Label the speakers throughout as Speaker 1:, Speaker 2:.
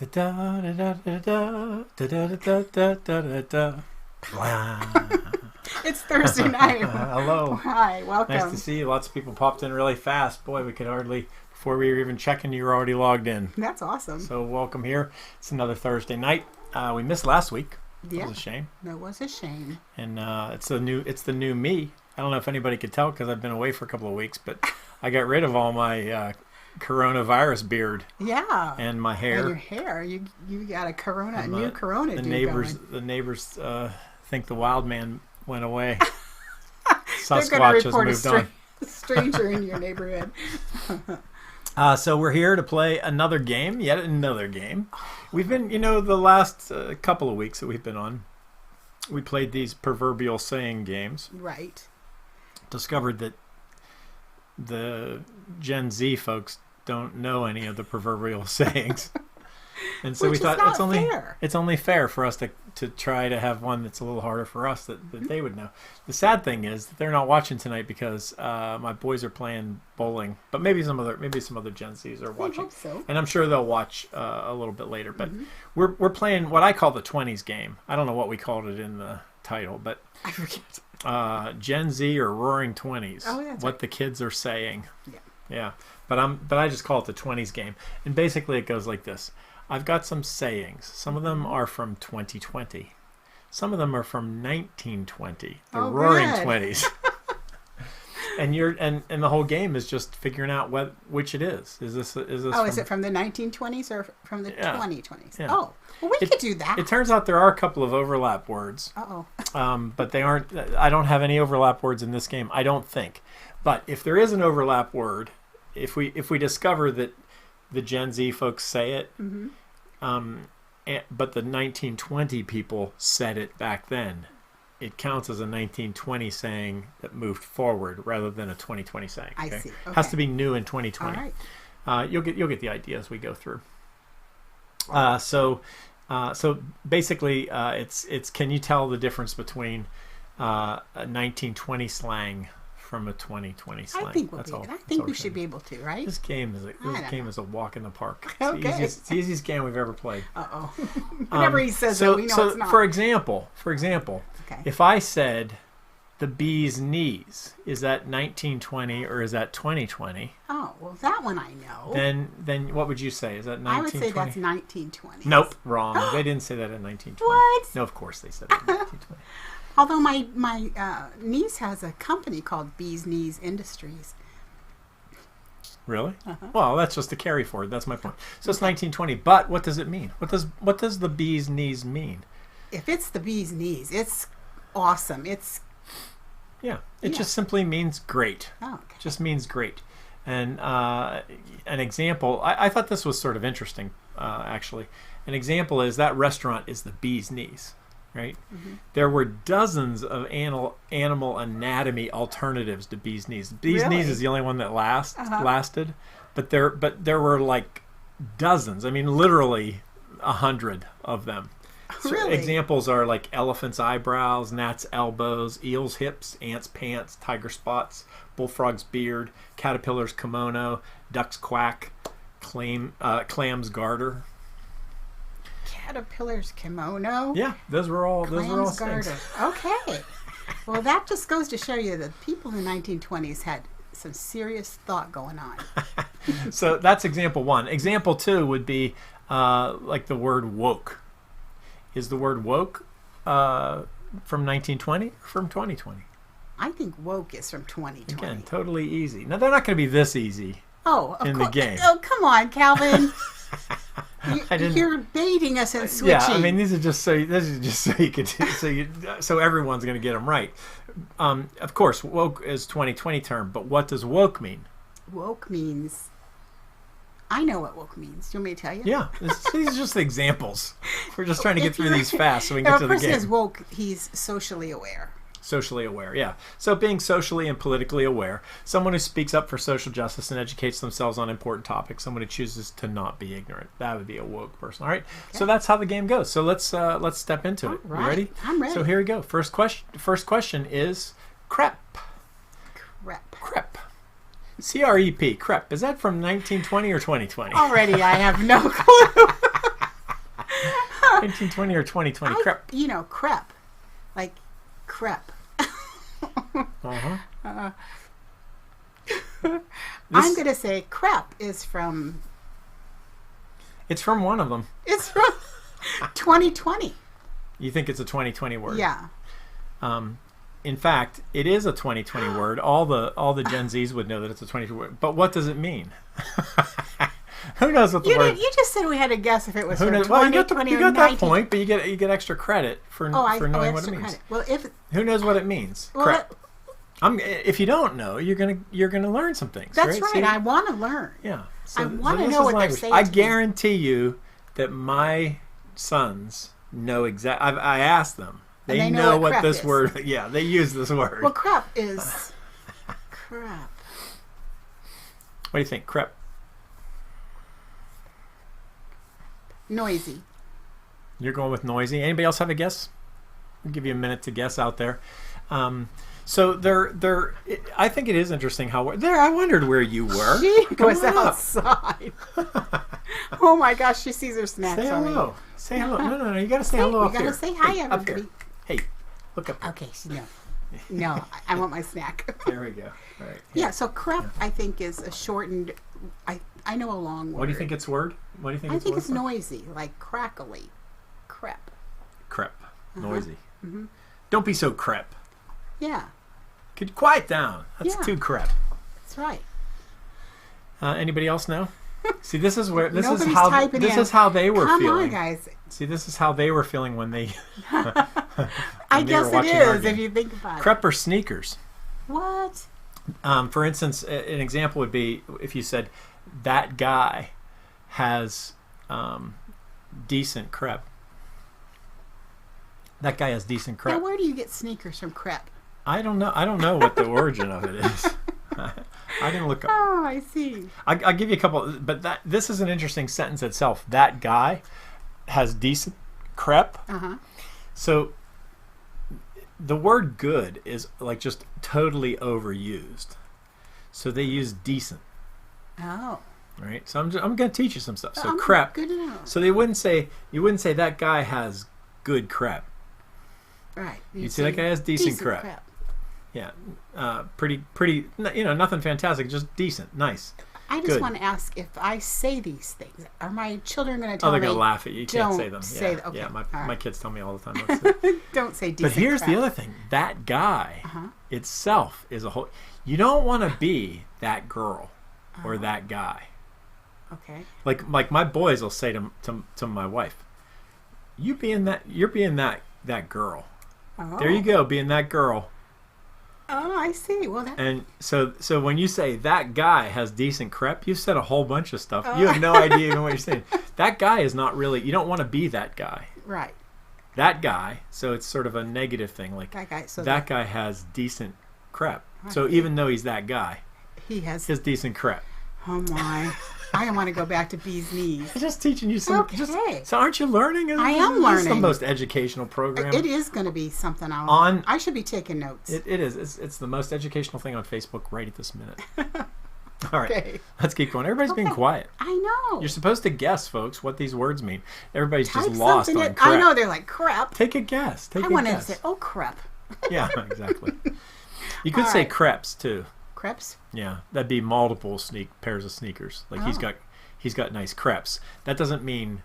Speaker 1: It's Thursday night.
Speaker 2: Hello.
Speaker 1: Hi, welcome.
Speaker 2: Nice to see you. Lots of people popped in really fast. Boy, we could hardly, before we were even checking, you were already logged in.
Speaker 1: That's awesome.
Speaker 2: So welcome here. It's another Thursday night. We missed last week.
Speaker 1: Yeah.
Speaker 2: It was a shame.
Speaker 1: That was a shame.
Speaker 2: And it's the new me. I don't know if anybody could tell because I've been away for a couple of weeks, but I got rid of all my coronavirus beard.
Speaker 1: Yeah.
Speaker 2: And my hair.
Speaker 1: And your hair. You got a new corona
Speaker 2: the
Speaker 1: dude
Speaker 2: neighbors
Speaker 1: going.
Speaker 2: The neighbors think the wild man went away.
Speaker 1: Sasquatch
Speaker 2: has moved on.
Speaker 1: Stranger in your neighborhood.
Speaker 2: So we're here to play another game, yet another game. We've been, the last couple of weeks that we've been on, we played these proverbial saying games.
Speaker 1: Right.
Speaker 2: Discovered that the Gen Z folks don't know any of the proverbial sayings. And so
Speaker 1: Which
Speaker 2: we thought
Speaker 1: fair.
Speaker 2: it's only fair for us to try to have one that's a little harder for us that they would know. The sad thing is that they're not watching tonight because my boys are playing bowling, but maybe some other Gen Zs are watching.
Speaker 1: I hope so.
Speaker 2: And I'm sure they'll watch a little bit later. But we're playing what I call the 20's game. I don't know what we called it in the title, but
Speaker 1: I forget.
Speaker 2: Gen Z or Roaring 20's.
Speaker 1: Oh, that's
Speaker 2: what
Speaker 1: right.
Speaker 2: the kids are saying.
Speaker 1: Yeah.
Speaker 2: Yeah. But I just call it the 20's game. And basically it goes like this. I've got some sayings. Some of them are from 2020. Some of them are from 1920. The Roaring
Speaker 1: good.
Speaker 2: 20's. And the whole game is just figuring out which it is. Is this
Speaker 1: Is it from the 1920s or from the 2020s?
Speaker 2: Yeah.
Speaker 1: Oh, well, we could do that.
Speaker 2: It turns out there are a couple of overlap words.
Speaker 1: Uh-oh.
Speaker 2: But they aren't. I don't have any overlap words in this game. I don't think. But if there is an overlap word, if we discover that the Gen Z folks say it, but the 1920 people said it back then, it counts as a 1920 saying that moved forward rather than a 2020 saying.
Speaker 1: I see. Okay.
Speaker 2: Has to be new in 2020.
Speaker 1: All right.
Speaker 2: You'll get the idea as we go through. So basically, it's can you tell the difference between a 1920 slang from a 2020 slang?
Speaker 1: I think we should be able to, right?
Speaker 2: This game is a walk in the park.
Speaker 1: Okay.
Speaker 2: It's the easiest game we've ever played.
Speaker 1: Uh-oh. Whenever he says that, we know it's not.
Speaker 2: For example,
Speaker 1: Okay.
Speaker 2: if I said the bee's knees, is that 1920 or is that 2020?
Speaker 1: Oh, well, that one I know.
Speaker 2: Then what would you say? Is that 1920?
Speaker 1: I would say that's 1920.
Speaker 2: Nope, wrong. They didn't say that in 1920.
Speaker 1: What?
Speaker 2: No, of course they said that in 1920.
Speaker 1: Although my niece has a company called Bee's Knees Industries.
Speaker 2: Really? Well, that's just a carry forward. That's my point. So it's 1920. But what does it mean? What does the bee's knees mean?
Speaker 1: If it's the bee's knees, it's awesome. It
Speaker 2: just simply means great.
Speaker 1: Oh, okay.
Speaker 2: Just means great. And an example, I thought this was sort of interesting, actually. An example is that restaurant is the bee's knees, right? There were dozens of animal anatomy alternatives to bee's knees. Bee's knees is the only one that lasted, but there were like dozens. I mean, literally 100 of them. So
Speaker 1: Really?
Speaker 2: Examples are like elephant's eyebrows, gnat's elbows, eel's hips, ant's pants, tiger spots, bullfrog's beard, caterpillar's kimono, duck's quack, clam's garter.
Speaker 1: Caterpillar's kimono.
Speaker 2: Yeah, those were all
Speaker 1: Clam's
Speaker 2: things.
Speaker 1: garter. Okay. Well, that just goes to show you that people in the 1920s had some serious thought going on.
Speaker 2: So that's example one. Example two would be like the word woke. Is the word woke from 1920 or from 2020?
Speaker 1: I think woke is from 2020.
Speaker 2: Again, totally easy. Now, they're not going to be this easy
Speaker 1: the
Speaker 2: game.
Speaker 1: Oh, come on, Calvin. You're baiting us and switching.
Speaker 2: Yeah, I mean, these are just so you could so everyone's going to get them right. Of course, woke is 2020 term, but what does woke mean?
Speaker 1: Woke means... I know what woke means. Do you want me to tell you?
Speaker 2: Yeah, these are just examples. We're just trying to get through these fast so we can get to the game.
Speaker 1: If a person is woke, he's socially aware.
Speaker 2: Socially aware, yeah. So being socially and politically aware, someone who speaks up for social justice and educates themselves on important topics, someone who chooses to not be ignorant. That would be a woke person. All right. Okay. So that's how the game goes. So let's step into it.
Speaker 1: Right.
Speaker 2: You ready?
Speaker 1: I'm ready.
Speaker 2: So here we go. First question is crepe.
Speaker 1: Crepe.
Speaker 2: C-R-E-P. Crepe. Is that from 1920 or 2020?
Speaker 1: Already, I have no clue.
Speaker 2: 1920 or 2020? Crep.
Speaker 1: You know, crep. Like crep.
Speaker 2: Uh-huh.
Speaker 1: I'm going to say crep is from...
Speaker 2: It's from one of them.
Speaker 1: It's from 2020.
Speaker 2: You think it's a 2020 word?
Speaker 1: Yeah.
Speaker 2: In fact, it is a 2020 word. All the Gen Zs would know that it's a 2020 word. But what does it mean? Who knows what the word?
Speaker 1: You just said we had to guess if it was
Speaker 2: Who
Speaker 1: from
Speaker 2: knows?
Speaker 1: 2020
Speaker 2: you
Speaker 1: or
Speaker 2: got
Speaker 1: 19.
Speaker 2: that point, but you get extra credit for knowing what it means.
Speaker 1: Credit. Well,
Speaker 2: Who knows what it means?
Speaker 1: Well,
Speaker 2: Crep. If you don't know, you're gonna learn some things.
Speaker 1: That's right.
Speaker 2: See?
Speaker 1: I want to learn.
Speaker 2: Yeah.
Speaker 1: I want to
Speaker 2: this
Speaker 1: know
Speaker 2: is
Speaker 1: what they're
Speaker 2: language.
Speaker 1: saying.
Speaker 2: I
Speaker 1: to me.
Speaker 2: guarantee you that my sons know exactly. I asked them. They know what
Speaker 1: crep
Speaker 2: this
Speaker 1: is.
Speaker 2: word. Yeah, they use this word.
Speaker 1: Well, crep is crap.
Speaker 2: What do you think? Crep.
Speaker 1: Noisy.
Speaker 2: You're going with noisy. Anybody else have a guess? I'll give you a minute to guess out there. So I think it is interesting how I wondered where you were.
Speaker 1: She
Speaker 2: Come
Speaker 1: was
Speaker 2: on up.
Speaker 1: outside. Oh my gosh, she sees her snacks
Speaker 2: Say
Speaker 1: on
Speaker 2: hello.
Speaker 1: me.
Speaker 2: Say hello. No. You got to say hello
Speaker 1: You
Speaker 2: up
Speaker 1: gotta
Speaker 2: here.
Speaker 1: say hi,
Speaker 2: Hey, up here.
Speaker 1: everybody.
Speaker 2: Hey, look up.
Speaker 1: Okay, no, I want my snack.
Speaker 2: There we go. All right.
Speaker 1: Yeah, so crep I think is a shortened. I know a long word.
Speaker 2: What do you think it's word? What do you think?
Speaker 1: I think
Speaker 2: word
Speaker 1: it's
Speaker 2: for?
Speaker 1: noisy, like crackly. Crep.
Speaker 2: Crep. Noisy.
Speaker 1: Mm-hmm.
Speaker 2: Don't be so crep.
Speaker 1: Yeah,
Speaker 2: Could you quiet down? That's
Speaker 1: Yeah.
Speaker 2: too crep.
Speaker 1: that's right.
Speaker 2: Anybody else know? See, this is where this
Speaker 1: Nobody's
Speaker 2: is how
Speaker 1: typing
Speaker 2: this
Speaker 1: in.
Speaker 2: is how they were
Speaker 1: Come
Speaker 2: feeling.
Speaker 1: on, guys.
Speaker 2: See, this is how they were feeling when they.
Speaker 1: I
Speaker 2: they
Speaker 1: guess
Speaker 2: were
Speaker 1: it
Speaker 2: watching our
Speaker 1: is
Speaker 2: game.
Speaker 1: if you think about it.
Speaker 2: Crep or sneakers.
Speaker 1: What?
Speaker 2: For instance, an example would be if you said, that guy has decent crep. That guy has decent crep.
Speaker 1: Now, where do you get sneakers from crep?
Speaker 2: I don't know. I don't know what the origin of it is. I didn't look up.
Speaker 1: Oh, I see.
Speaker 2: I'll give you a couple, but this is an interesting sentence itself. That guy has decent crep.
Speaker 1: Uh-huh.
Speaker 2: So the word good is like just totally overused. So they use decent,
Speaker 1: Oh.
Speaker 2: right? So I'm going to teach you some stuff. So
Speaker 1: I'm
Speaker 2: crep.
Speaker 1: Good to know.
Speaker 2: So you wouldn't say that guy has good crep.
Speaker 1: Right.
Speaker 2: You'd say that guy has decent crep. Yeah, pretty. Nothing fantastic, just decent, nice.
Speaker 1: I just
Speaker 2: Good.
Speaker 1: want to ask if I say these things, are my children going to tell
Speaker 2: Oh, they're
Speaker 1: me?
Speaker 2: gonna laugh at you. You can't say them.
Speaker 1: Don't say them. Okay,
Speaker 2: Yeah,
Speaker 1: all right.
Speaker 2: my kids tell me all the time. Don't say.
Speaker 1: Don't say decent.
Speaker 2: But here's
Speaker 1: crap.
Speaker 2: the other thing: that guy
Speaker 1: Uh-huh.
Speaker 2: itself is a whole. You don't want to be that girl or that guy.
Speaker 1: Okay.
Speaker 2: Like my boys will say to my wife, you're being that girl.
Speaker 1: Oh.
Speaker 2: There you go, being that girl.
Speaker 1: Oh, I see. Well, that.
Speaker 2: And so when you say that guy has decent crep, you've said a whole bunch of stuff.
Speaker 1: Oh.
Speaker 2: You have no idea even what you're saying. That guy is not really. You don't want to be that guy.
Speaker 1: Right.
Speaker 2: That guy. So it's sort of a negative thing. Like
Speaker 1: That guy. So
Speaker 2: that guy has decent crep.
Speaker 1: Right.
Speaker 2: So even though he's that guy,
Speaker 1: he has.
Speaker 2: his decent crep.
Speaker 1: Oh my! I want to go back to B's knees.
Speaker 2: I'm just teaching you some.
Speaker 1: Okay.
Speaker 2: So aren't you learning?
Speaker 1: I am
Speaker 2: This is the
Speaker 1: learning.
Speaker 2: most educational program.
Speaker 1: It is going to be something I should be taking notes.
Speaker 2: It is. It's the most educational thing on Facebook right at this minute. All right,
Speaker 1: Okay.
Speaker 2: let's keep going. Everybody's being
Speaker 1: Okay.
Speaker 2: quiet.
Speaker 1: I know.
Speaker 2: You're supposed to guess, folks, what these words mean. Everybody's
Speaker 1: Type
Speaker 2: just lost
Speaker 1: something
Speaker 2: on
Speaker 1: in.
Speaker 2: crap.
Speaker 1: I know they're like crap.
Speaker 2: Take a guess. Take
Speaker 1: I
Speaker 2: a
Speaker 1: wanted to
Speaker 2: guess.
Speaker 1: say, oh crap.
Speaker 2: Yeah, exactly. You could
Speaker 1: All
Speaker 2: say
Speaker 1: right.
Speaker 2: crepes too.
Speaker 1: Crepes.
Speaker 2: Yeah, that'd be multiple pairs of sneakers. Like
Speaker 1: Oh.
Speaker 2: he's got nice crepes. That doesn't mean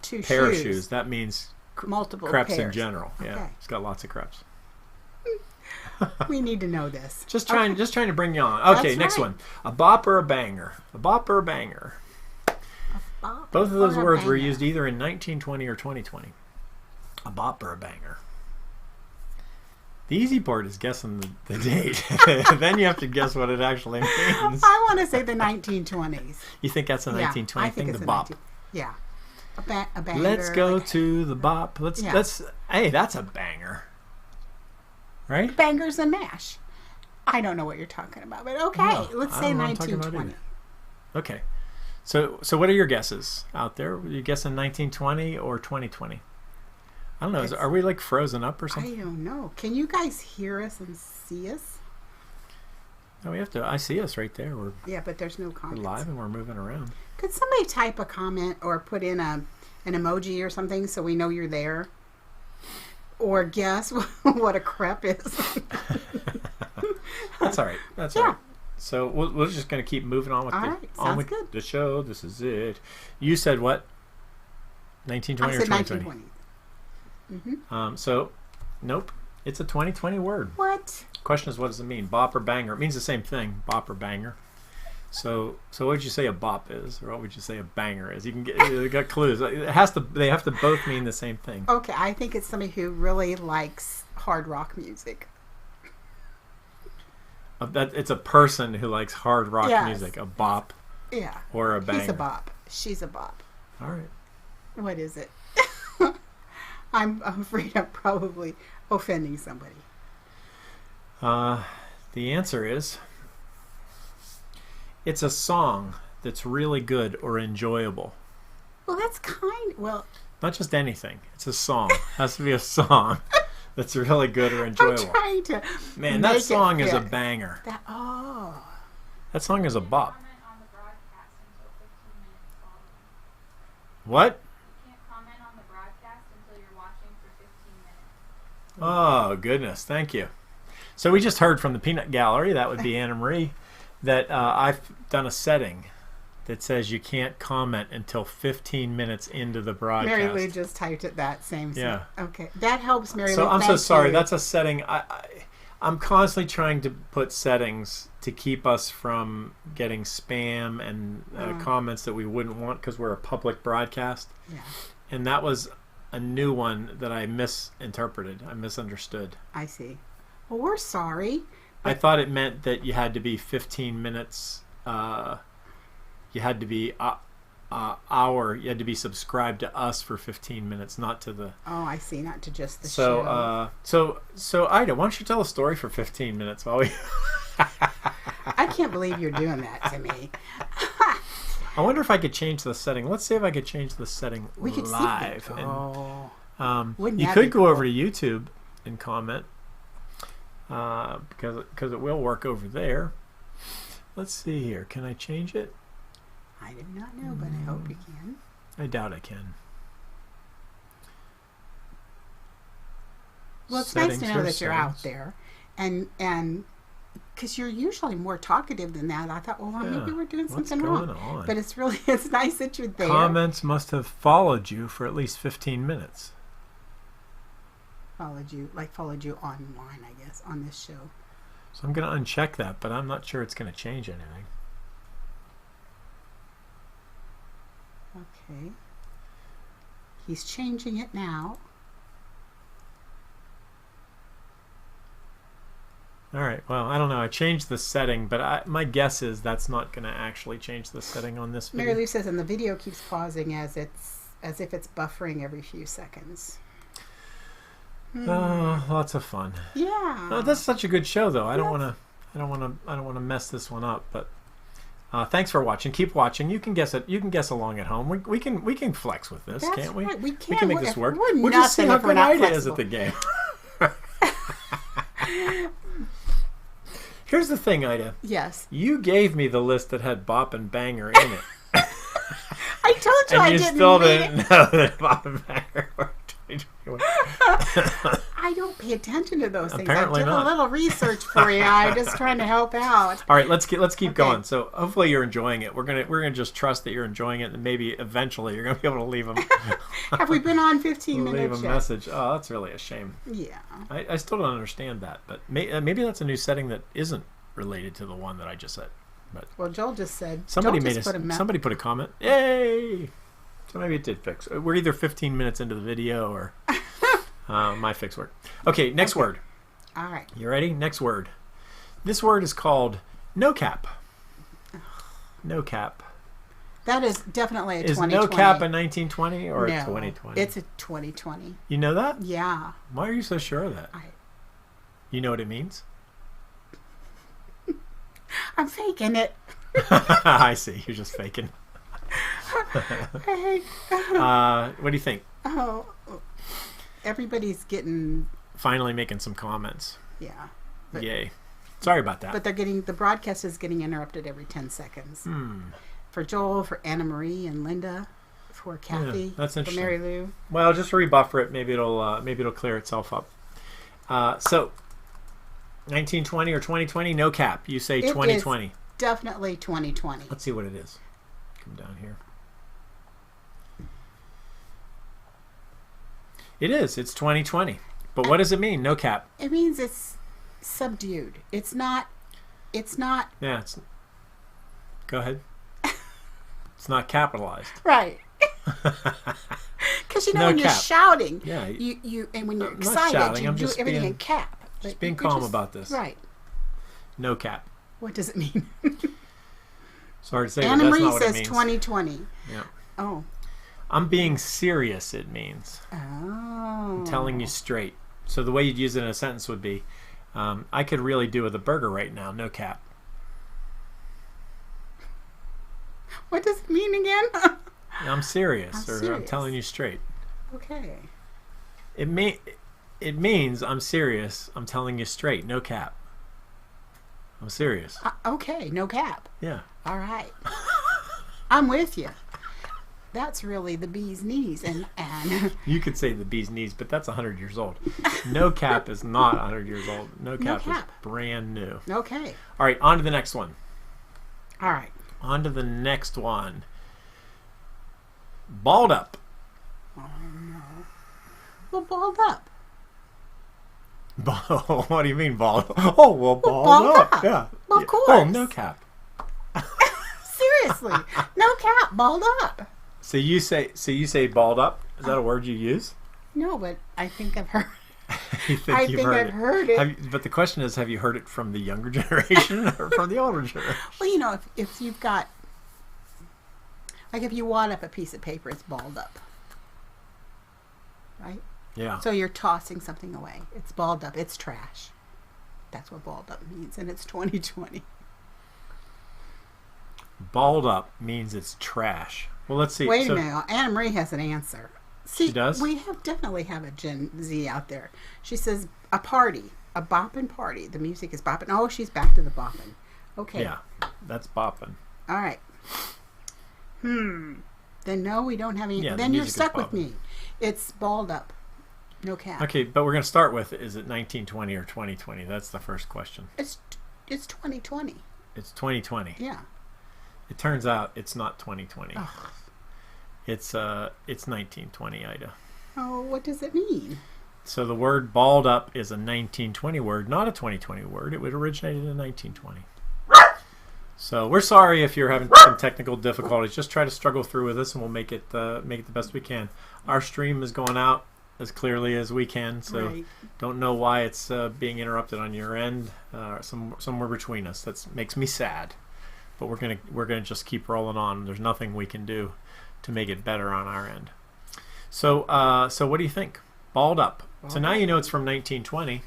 Speaker 1: Two
Speaker 2: pair of
Speaker 1: shoes.
Speaker 2: shoes. That means
Speaker 1: Multiple
Speaker 2: crepes
Speaker 1: pairs.
Speaker 2: in general. Yeah,
Speaker 1: Okay.
Speaker 2: he's got lots of crepes.
Speaker 1: We need to know this.
Speaker 2: Just trying to bring you on. Okay,
Speaker 1: That's
Speaker 2: next
Speaker 1: right.
Speaker 2: one. A bop or a banger. A bop or a banger.
Speaker 1: Bop
Speaker 2: Both of those
Speaker 1: or a
Speaker 2: words were
Speaker 1: banger.
Speaker 2: used either in 1920 or 2020. A bop or a banger. The easy part is guessing the date. Then you have to guess what it actually means.
Speaker 1: I want to say the 1920s.
Speaker 2: You think that's a
Speaker 1: Yeah,
Speaker 2: 1920
Speaker 1: I think
Speaker 2: thing?
Speaker 1: it's
Speaker 2: The
Speaker 1: a
Speaker 2: bop.
Speaker 1: 19 Yeah. A banger.
Speaker 2: Let's go
Speaker 1: like-
Speaker 2: to the bop.
Speaker 1: Yeah.
Speaker 2: Hey, that's a banger. Right?
Speaker 1: Bangers and mash. I don't know what you're talking about, but okay.
Speaker 2: No,
Speaker 1: Let's
Speaker 2: I
Speaker 1: say
Speaker 2: don't know what I'm talking about
Speaker 1: 1920.
Speaker 2: Okay. So what are your guesses out there? Are you guessing 1920 or 2020? I don't know. Are we like frozen up or
Speaker 1: I
Speaker 2: something?
Speaker 1: don't know. Can you guys hear us and see us?
Speaker 2: No, we have to. I see us right there. We're
Speaker 1: Yeah, but there's no comments.
Speaker 2: live and we're moving around.
Speaker 1: Could somebody type a comment or put in a an emoji or something so we know you're there. Or guess what a crepe is.
Speaker 2: That's all right. That's all right. So we're just going to keep moving on with,
Speaker 1: Sounds good.
Speaker 2: The show. This is it. You said what? 1920
Speaker 1: I
Speaker 2: or
Speaker 1: said
Speaker 2: 2020?
Speaker 1: 1920.
Speaker 2: So, nope. It's a 2020 word.
Speaker 1: What?
Speaker 2: Question is, what does it mean? Bop or banger? It means the same thing. Bop or banger. So what would you say a bop is, or what would you say a banger is? You got clues. They have to both mean the same thing.
Speaker 1: Okay, I think it's somebody who really likes hard rock music.
Speaker 2: It's a person who likes hard rock music. A bop.
Speaker 1: Yeah.
Speaker 2: Or a banger.
Speaker 1: He's a bop. She's a bop.
Speaker 2: All right.
Speaker 1: What is it? I'm afraid I'm probably offending somebody.
Speaker 2: The answer is, it's a song that's really good or enjoyable.
Speaker 1: Well, that's
Speaker 2: Not just anything. It's a song. It has to be a song that's really good or enjoyable.
Speaker 1: I'm trying to
Speaker 2: Man, that song is a banger. That song is a bop. What?
Speaker 3: You can't comment on the broadcast until you're watching for 15 minutes.
Speaker 2: Oh, goodness. Thank you. So we just heard from the Peanut Gallery, that would be Anna Marie, that I've done a setting that says you can't comment until 15 minutes into the broadcast.
Speaker 1: Mary Lou just typed it that same.
Speaker 2: Yeah.
Speaker 1: Okay. That helps, Mary Lou.
Speaker 2: So I'm so sorry.
Speaker 1: You.
Speaker 2: That's a setting. I'm constantly trying to put settings to keep us from getting spam and comments that we wouldn't want because we're a public broadcast.
Speaker 1: Yeah.
Speaker 2: And that was a new one that I misinterpreted. I misunderstood.
Speaker 1: I see. Well, we're sorry.
Speaker 2: I thought it meant that you had to be 15 minutes. You had to be you had to be subscribed to us for 15 minutes, not to the.
Speaker 1: Oh, I see. Not to just the show.
Speaker 2: So Ida, why don't you tell a story for 15 minutes while we?
Speaker 1: I can't believe you're doing that to me.
Speaker 2: I wonder if I could change the setting. Let's see if I could change the setting
Speaker 1: we could
Speaker 2: live.
Speaker 1: See
Speaker 2: You could go over to YouTube and comment because it will work over there. Let's see here. Can I change it?
Speaker 1: I do not know, but I hope you can.
Speaker 2: I doubt I can.
Speaker 1: Well, it's nice to know that you're out there, and because you're usually more talkative than that. I thought, well, maybe we're doing something wrong. But it's nice that you're there.
Speaker 2: Comments must have followed you for at least 15 minutes.
Speaker 1: Followed you online, I guess, on this show.
Speaker 2: So I'm going to uncheck that, but I'm not sure it's going to change anything.
Speaker 1: Okay. He's changing it now.
Speaker 2: All right. Well, I don't know. I changed the setting, but my guess is that's not going to actually change the setting on this video.
Speaker 1: Mary Lou says, and the video keeps pausing as if it's buffering every few seconds.
Speaker 2: Oh, lots of fun.
Speaker 1: Yeah.
Speaker 2: Oh, that's such a good show, though. I don't want to mess this one up, but. Thanks for watching. Keep watching. You can guess it. You can guess along at home. We can flex with this,
Speaker 1: That's
Speaker 2: can't we?
Speaker 1: Right. We can.
Speaker 2: We can make this work.
Speaker 1: We'll
Speaker 2: just see how good Ida is at the game. Here's the thing, Ida.
Speaker 1: Yes.
Speaker 2: You gave me the list that had bop and banger in it.
Speaker 1: I told you
Speaker 2: and
Speaker 1: I
Speaker 2: you
Speaker 1: didn't
Speaker 2: still
Speaker 1: read
Speaker 2: didn't know that bop and banger were 2021.
Speaker 1: I don't pay attention to those things.
Speaker 2: Apparently
Speaker 1: I did
Speaker 2: not.
Speaker 1: a little research for you. I'm just trying to help out.
Speaker 2: All right, let's keep going. So hopefully you're enjoying it. We're gonna just trust that you're enjoying it, and maybe eventually you're gonna be able to leave them.
Speaker 1: Have we been on 15 minutes?
Speaker 2: Leave a message. Oh, that's really a shame.
Speaker 1: Yeah.
Speaker 2: I still don't understand that, but maybe that's a new setting that isn't related to the one that I just said. But
Speaker 1: well, Joel just said
Speaker 2: somebody put a comment. Yay! So maybe it did fix. We're either 15 minutes into the video or my fix work. Okay, next word.
Speaker 1: All right.
Speaker 2: You ready? Next word. This word is called no cap. No cap.
Speaker 1: That is definitely a 2020.
Speaker 2: Is no cap a 1920 or
Speaker 1: no,
Speaker 2: a 2020?
Speaker 1: It's a 2020.
Speaker 2: You know that?
Speaker 1: Yeah.
Speaker 2: Why are you so sure of that? You know what it means?
Speaker 1: I'm faking it.
Speaker 2: I see. You're just faking.
Speaker 1: Hey.
Speaker 2: What do you think?
Speaker 1: Oh, everybody's getting...
Speaker 2: Finally making some comments.
Speaker 1: Yeah.
Speaker 2: Yay. Sorry about that.
Speaker 1: But the broadcast is getting interrupted every 10 seconds. For Joel, for Anna Marie and Linda. for Kathy.
Speaker 2: Yeah, that's interesting.
Speaker 1: For Mary Lou.
Speaker 2: Well, just rebuffer it. Maybe it'll clear itself up. So, 1920 or 2020? No cap. You say 2020.
Speaker 1: Is definitely 2020.
Speaker 2: Let's see what it is. Come down here. It is. It's 2020. But what does it mean? No cap.
Speaker 1: It means it's subdued. It's not.
Speaker 2: Yeah. Go ahead. It's not capitalized.
Speaker 1: Right. Because
Speaker 2: No
Speaker 1: when you're
Speaker 2: cap.
Speaker 1: shouting,
Speaker 2: Yeah.
Speaker 1: you and when you're
Speaker 2: I'm not
Speaker 1: excited,
Speaker 2: shouting,
Speaker 1: you
Speaker 2: I'm
Speaker 1: do
Speaker 2: just
Speaker 1: everything
Speaker 2: being-
Speaker 1: in cap.
Speaker 2: Just
Speaker 1: But
Speaker 2: being
Speaker 1: you're
Speaker 2: calm about this.
Speaker 1: Right.
Speaker 2: No cap.
Speaker 1: What does it mean?
Speaker 2: Sorry to say, but
Speaker 1: Anna
Speaker 2: that's
Speaker 1: Marie
Speaker 2: not what it
Speaker 1: says
Speaker 2: means.
Speaker 1: 2020.
Speaker 2: Yeah.
Speaker 1: Oh.
Speaker 2: I'm being serious, it means.
Speaker 1: Oh.
Speaker 2: I'm telling you straight. So the way you'd use it in a sentence would be, I could really do with a burger right now, no cap.
Speaker 1: What does it mean again?
Speaker 2: I'm serious,
Speaker 1: I'm
Speaker 2: or I'm
Speaker 1: serious.
Speaker 2: telling you straight.
Speaker 1: Okay.
Speaker 2: It means I'm serious, I'm telling you straight, no cap. I'm serious.
Speaker 1: Okay, no cap.
Speaker 2: Yeah.
Speaker 1: All right. I'm with you. That's really the bee's knees. And
Speaker 2: You could say the bee's knees, but that's 100 years old. No cap is not 100 years old. No cap is brand new.
Speaker 1: okay.
Speaker 2: All right, on to the next one.
Speaker 1: All right.
Speaker 2: On to the next one. Balled up.
Speaker 1: Oh, no. Well, balled up.
Speaker 2: What do you mean balled? Oh, well, balled up. Yeah.
Speaker 1: Well, of course.
Speaker 2: Oh, no cap.
Speaker 1: Seriously. No cap. Balled up.
Speaker 2: So you say balled up? Is that a word you use?
Speaker 1: No, but I think I've heard.
Speaker 2: You think
Speaker 1: I
Speaker 2: you've
Speaker 1: think
Speaker 2: heard
Speaker 1: I've heard it.
Speaker 2: but the question is, have you heard it from the younger generation or from the older generation?
Speaker 1: Well, if you've got, like, if you wad up a piece of paper, it's balled up, right?
Speaker 2: Yeah.
Speaker 1: So you're tossing something away. It's balled up. It's trash. That's what balled up means, and it's 2020.
Speaker 2: Balled up means it's trash. Well, let's see.
Speaker 1: Wait a minute. Anna Marie has an answer. See,
Speaker 2: She does?
Speaker 1: We definitely have a Gen Z out there. She says a party, a bopping party. The music is bopping. Oh, she's back to the bopping. Okay.
Speaker 2: Yeah, that's bopping.
Speaker 1: All right. Then no, we don't have any.
Speaker 2: Yeah, the
Speaker 1: Then you're
Speaker 2: music is
Speaker 1: stuck with
Speaker 2: bopping.
Speaker 1: me. It's balled up. No cap.
Speaker 2: Okay, but we're going to start with, is it 1920 or 2020? That's the first question.
Speaker 1: It's 2020.
Speaker 2: It's 2020.
Speaker 1: Yeah.
Speaker 2: It turns out it's not 2020.
Speaker 1: Ugh.
Speaker 2: It's 1920, Ida.
Speaker 1: Oh, what does it mean?
Speaker 2: So the word balled up is a 1920 word, not a 2020 word. It would originate in 1920. So we're sorry if you're having some technical difficulties. Just try to struggle through with this, and we'll make it the best we can. Our stream is going out as clearly as we can, so
Speaker 1: Right.
Speaker 2: don't know why it's being interrupted on your end. Somewhere between us. That makes me sad. But we're gonna just keep rolling on. There's nothing we can do to make it better on our end. So what do you think? Balled up. So now you know it's from 1920.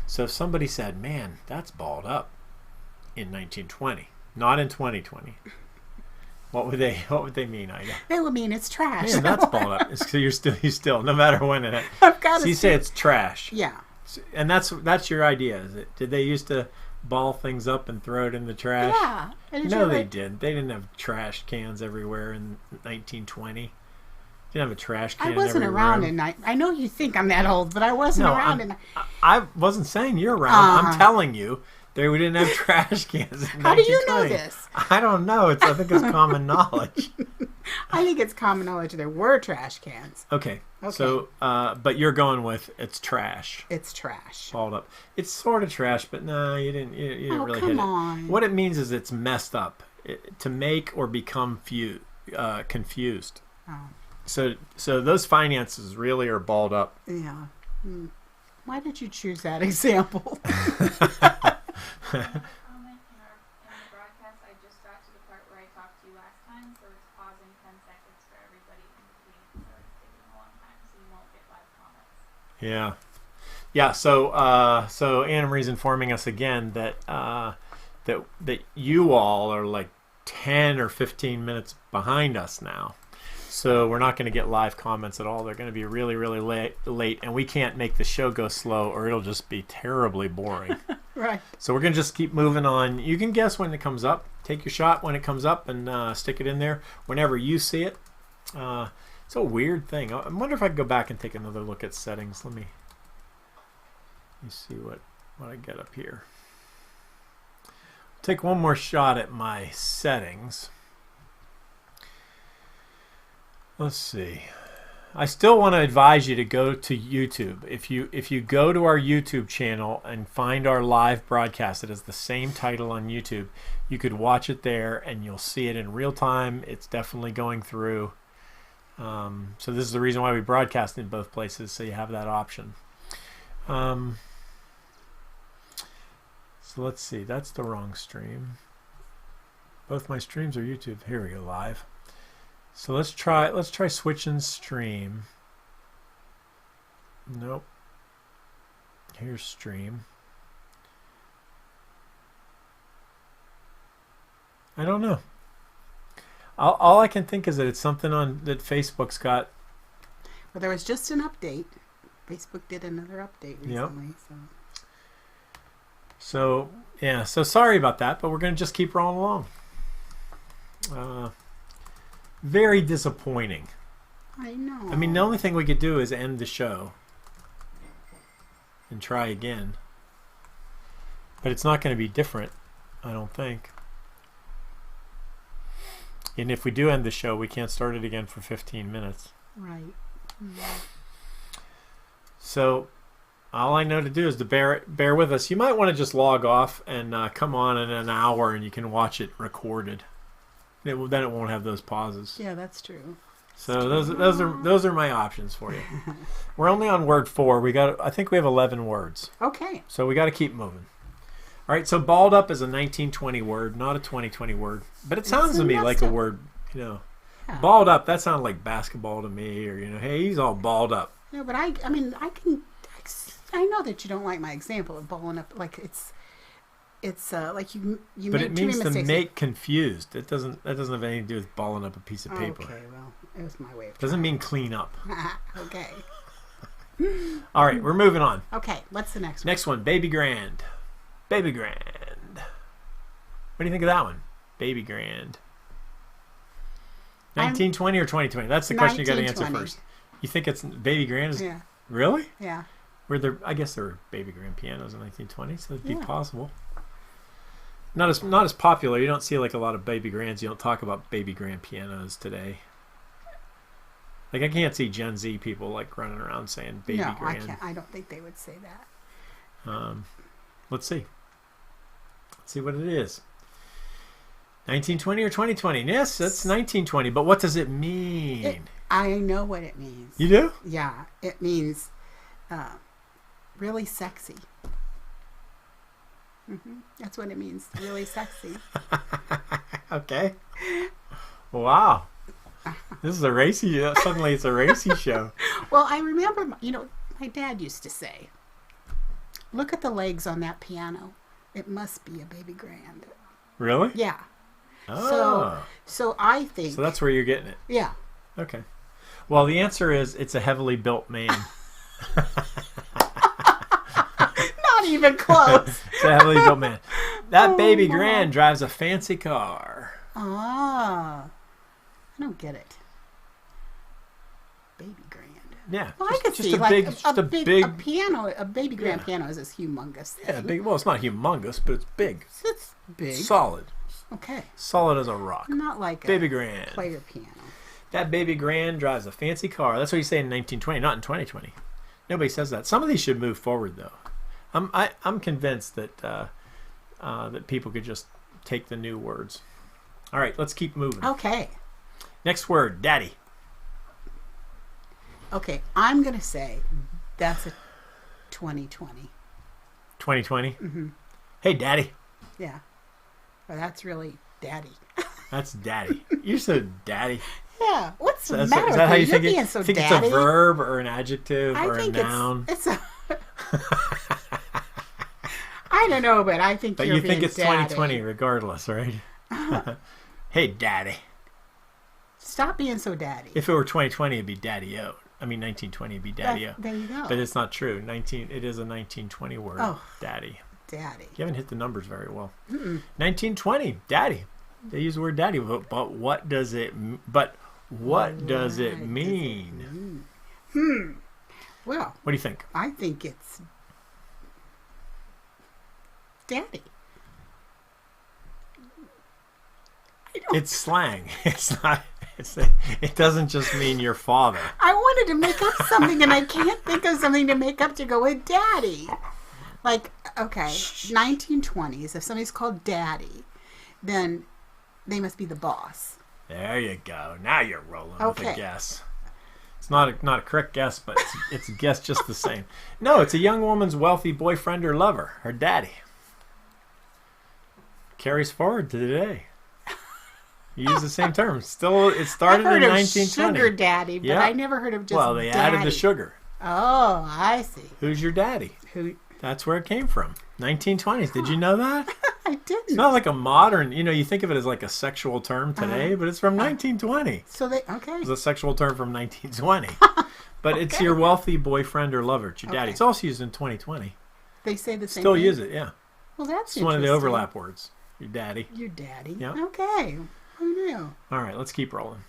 Speaker 2: So if somebody said, "Man, that's balled up," in 1920, not in 2020, what would they mean, Ida?
Speaker 1: They would mean it's trash.
Speaker 2: Man, that's balled up. So you still no matter when it.
Speaker 1: I've got
Speaker 2: So you say it's trash.
Speaker 1: Yeah.
Speaker 2: And that's your idea, is it? Did they used to ball things up and throw it in the trash?
Speaker 1: Yeah.
Speaker 2: No, they didn't. They didn't have trash cans everywhere in 1920. You didn't have a trash can.
Speaker 1: I wasn't
Speaker 2: every
Speaker 1: around
Speaker 2: room.
Speaker 1: in night. I know you think I'm that old, but I wasn't around in.
Speaker 2: I wasn't saying you're around. I'm telling you, we didn't have trash cans. In
Speaker 1: How do you know
Speaker 2: 1920.
Speaker 1: this?
Speaker 2: I don't know. I think it's common knowledge.
Speaker 1: I think it's common knowledge there were trash cans.
Speaker 2: Okay. So, but you're going with it's trash.
Speaker 1: It's trash.
Speaker 2: Balled up. It's sort of trash, but no, you didn't really hit it.
Speaker 1: Come on.
Speaker 2: What it means is it's messed up. To make or become confused.
Speaker 1: Oh.
Speaker 2: So those finances really are balled up.
Speaker 1: Yeah. Why did you choose that example?
Speaker 3: Comment in the broadcast, I just got to the part where I talked to you last time, so it's pausing 10 seconds for everybody in between, so it's taking a long time, so you won't get live comments.
Speaker 2: Yeah. So Anna Marie's informing us again that that you all are like 10 or 15 minutes behind us now. So we're not going to get live comments at all. They're going to be really, really late, and we can't make the show go slow, or it'll just be terribly boring.
Speaker 1: Right.
Speaker 2: So we're going to just keep moving on. You can guess when it comes up. Take your shot when it comes up and stick it in there. Whenever you see it, It's a weird thing. I wonder if I can go back and take another look at settings. Let me see what I get up here. Take one more shot at my settings. Let's see. I still want to advise you to go to YouTube. If you go to our YouTube channel and find our live broadcast, it has the same title on YouTube. You could watch it there and you'll see it in real time. It's definitely going through. So this is the reason why we broadcast in both places, so you have that option. So let's see. That's the wrong stream. Both my streams are YouTube. Here we go, live. So let's try switching stream. Nope. Here's stream. I don't know. All I can think is that it's something that Facebook's got.
Speaker 1: Well, there was just an update. Facebook did another update recently.
Speaker 2: Yep. So yeah. So sorry about that, but we're going to just keep rolling along. Very disappointing.
Speaker 1: I know.
Speaker 2: I mean, the only thing we could do is end the show and try again. But it's not going to be different, I don't think. And if we do end the show, we can't start it again for 15 minutes.
Speaker 1: Right. Mm-hmm.
Speaker 2: So all I know to do is to bear with us. You might want to just log off and come on in an hour and you can watch it recorded. Then it won't have those pauses.
Speaker 1: Yeah, that's true.
Speaker 2: So those are my options for you. We're only on word 4. I think we have 11 words.
Speaker 1: Okay.
Speaker 2: So we got to keep moving. All right. So balled up is a 1920 word, not a 2020 word, but it sounds to me like a word. Yeah. Balled up. That sounds like basketball to me, or hey, he's all balled up.
Speaker 1: No, but I know that you don't like my example of balling up. Like it's like you
Speaker 2: but
Speaker 1: make
Speaker 2: it
Speaker 1: too
Speaker 2: means
Speaker 1: many
Speaker 2: to
Speaker 1: mistakes.
Speaker 2: make confused. That doesn't have anything to do with balling up a piece of paper.
Speaker 1: Okay, well, it was my way of
Speaker 2: Doesn't mean clean up.
Speaker 1: Okay.
Speaker 2: All right, we're moving on.
Speaker 1: Okay, what's the next one?
Speaker 2: Next one, baby grand. Baby grand. What do you think of that one? Baby grand. 1920 or 2020? That's the question you got to answer first. You think it's baby grand?
Speaker 1: Yeah.
Speaker 2: Really?
Speaker 1: Yeah.
Speaker 2: I guess there were baby grand pianos in 1920, so it'd be possible. Not as popular. You don't see like a lot of baby grands. You don't talk about baby grand pianos today. Like I can't see Gen Z people like running around saying baby grand.
Speaker 1: No, I can't. I don't think they would say that.
Speaker 2: Let's see. Let's see what it is. 1920 or 2020? Yes, that's 1920. But what does it mean?
Speaker 1: I know what it means.
Speaker 2: You do?
Speaker 1: Yeah, it means really sexy. That's what it means. Really sexy.
Speaker 2: Okay. Wow. This is a racy. Suddenly, it's a racy show.
Speaker 1: Well, I remember. My dad used to say, "Look at the legs on that piano. It must be a baby grand."
Speaker 2: Really?
Speaker 1: Yeah.
Speaker 2: Oh.
Speaker 1: So I think.
Speaker 2: So that's where you're getting it.
Speaker 1: Yeah.
Speaker 2: Okay. Well, the answer is it's a heavily built man.
Speaker 1: Not even close.
Speaker 2: It's a heavily built man. That baby grand drives a fancy car.
Speaker 1: Ah. I don't get it. Baby grand.
Speaker 2: Yeah.
Speaker 1: Well, I could see a piano, a baby grand piano is this humongous thing.
Speaker 2: Yeah, big. Well, it's not humongous, but it's big.
Speaker 1: It's big.
Speaker 2: Solid.
Speaker 1: Okay.
Speaker 2: Solid as a rock.
Speaker 1: Not like
Speaker 2: baby
Speaker 1: a
Speaker 2: grand.
Speaker 1: player piano.
Speaker 2: That baby grand drives a fancy car. That's what you say in 1920, not in 2020. Nobody says that. Some of these should move forward, though. I'm convinced that that people could just take the new words. All right, let's keep moving.
Speaker 1: Okay.
Speaker 2: Next word, daddy.
Speaker 1: Okay, I'm going to say that's a 2020.
Speaker 2: 2020?
Speaker 1: Mm-hmm.
Speaker 2: Hey, daddy.
Speaker 1: Yeah. Well, that's really daddy.
Speaker 2: That's daddy. You said daddy.
Speaker 1: Yeah. What's the
Speaker 2: Is
Speaker 1: matter
Speaker 2: that how you
Speaker 1: with
Speaker 2: think
Speaker 1: you?
Speaker 2: it?
Speaker 1: Being so
Speaker 2: Think
Speaker 1: daddy?
Speaker 2: it's a verb or an adjective or a noun?
Speaker 1: It's a... I don't know, but I think
Speaker 2: but
Speaker 1: you're
Speaker 2: you think
Speaker 1: being
Speaker 2: it's
Speaker 1: daddy.
Speaker 2: 2020 regardless, right? Hey, daddy.
Speaker 1: Stop being so daddy.
Speaker 2: If it were 2020, it'd be daddy-o. I mean, 1920 would be daddy-o.
Speaker 1: There you go.
Speaker 2: But it's not true. It is a 1920 word.
Speaker 1: Oh.
Speaker 2: Daddy.
Speaker 1: Daddy.
Speaker 2: You haven't hit the numbers very well.
Speaker 1: Mm-mm.
Speaker 2: 1920, daddy. They use the word daddy, but what does it? But What does it mean?
Speaker 1: Well,
Speaker 2: what do you think?
Speaker 1: I think it's daddy.
Speaker 2: It's slang. It's not. It doesn't just mean your father.
Speaker 1: I wanted to make up something, and I can't think of something to make up to go with daddy. Like, okay, 1920s. If somebody's called daddy, then they must be the boss.
Speaker 2: There you go. Now you're rolling with a guess. It's not a correct guess, but it's a guess just the same. No, it's a young woman's wealthy boyfriend or lover, her daddy. Carries forward to today. You use the same term. Still, it started in 1920.
Speaker 1: Sugar daddy, but I never heard of just
Speaker 2: Well, they added the sugar.
Speaker 1: Oh, I see.
Speaker 2: Who's your daddy? That's where it came from. 1920s. Did you know that?
Speaker 1: I didn't.
Speaker 2: It's not like a modern, you think of it as like a sexual term today, but it's from 1920.
Speaker 1: So
Speaker 2: It's a sexual term from 1920. But it's your wealthy boyfriend or lover. It's your daddy. It's also used in 2020.
Speaker 1: They say the same
Speaker 2: Still
Speaker 1: thing?
Speaker 2: use it, yeah.
Speaker 1: Well, that's
Speaker 2: it's one of the overlap words. Your daddy.
Speaker 1: Your daddy.
Speaker 2: Yeah.
Speaker 1: Okay. Who knew?
Speaker 2: All right, let's keep rolling.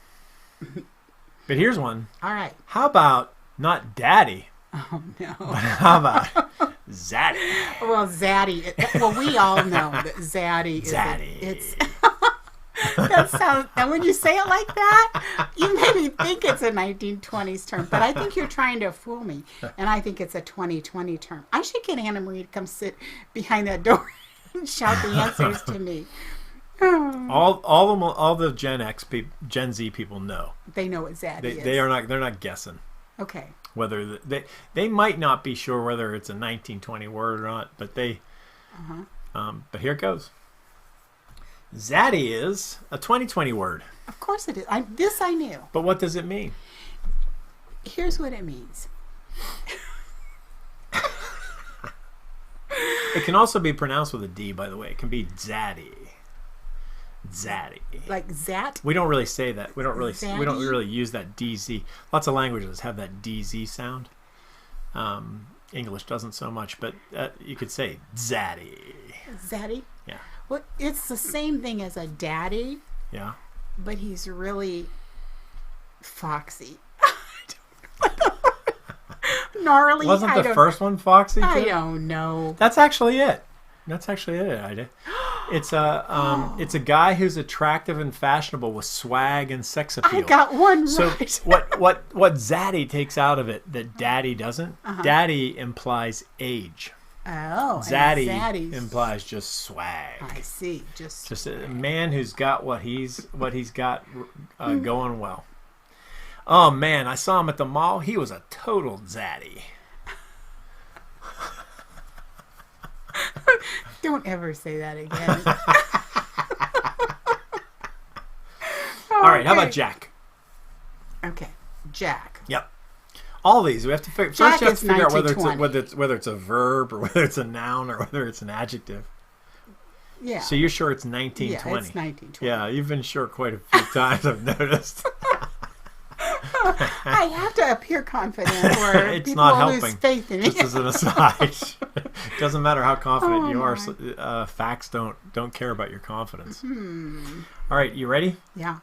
Speaker 2: But here's one.
Speaker 1: All right.
Speaker 2: How about not daddy?
Speaker 1: Oh, no.
Speaker 2: But how about zaddy?
Speaker 1: Well, zaddy. Well, we all know that zaddy is...
Speaker 2: Zaddy.
Speaker 1: That sounds... And when you say it like that, you made me think it's a 1920s term. But I think you're trying to fool me. And I think it's a 2020 term. I should get Anna Marie to come sit behind that door and shout the answers to me.
Speaker 2: All the Gen Z people know.
Speaker 1: They know what zaddy is.
Speaker 2: They're not guessing.
Speaker 1: Okay.
Speaker 2: Whether they might not be sure whether it's a 1920 word or not, but they. But here it goes. Zaddy is a 2020 word.
Speaker 1: Of course it is. This I knew.
Speaker 2: But what does it mean?
Speaker 1: Here's what it means.
Speaker 2: It can also be pronounced with a D, by the way. It can be zaddy. Zaddy.
Speaker 1: Like zat?
Speaker 2: We don't really say that. We don't really
Speaker 1: Zaddy?
Speaker 2: use that DZ. Lots of languages have that DZ sound. English doesn't so much, but you could say zaddy.
Speaker 1: Zaddy?
Speaker 2: Yeah.
Speaker 1: Well, it's the same thing as a daddy.
Speaker 2: Yeah.
Speaker 1: But he's really foxy. Gnarly.
Speaker 2: Wasn't the first one foxy too?
Speaker 1: I don't know.
Speaker 2: That's actually it. Ida. It's a guy who's attractive and fashionable with swag and sex appeal.
Speaker 1: I got one
Speaker 2: so
Speaker 1: right.
Speaker 2: So what zaddy takes out of it that daddy doesn't? Daddy implies age.
Speaker 1: Oh,
Speaker 2: zaddy implies just swag.
Speaker 1: I see. Just
Speaker 2: a man who's got what he's got going well. Oh man, I saw him at the mall. He was a total zaddy.
Speaker 1: Don't ever say that again.
Speaker 2: All right, how about Jack?
Speaker 1: Okay, Jack.
Speaker 2: Yep. All these we have to figure.
Speaker 1: Jack
Speaker 2: first, you have to figure out whether it's a verb or whether it's a noun or whether it's an adjective.
Speaker 1: Yeah.
Speaker 2: So you're sure it's 1920?
Speaker 1: Yeah, it's 1920.
Speaker 2: Yeah, you've been sure quite a few times. I've noticed.
Speaker 1: I have to appear confident, or
Speaker 2: it's
Speaker 1: people
Speaker 2: not
Speaker 1: will
Speaker 2: helping.
Speaker 1: lose faith in me.
Speaker 2: Just as an aside, doesn't matter how confident you are. Facts don't care about your confidence. All right, you ready?
Speaker 1: Yeah.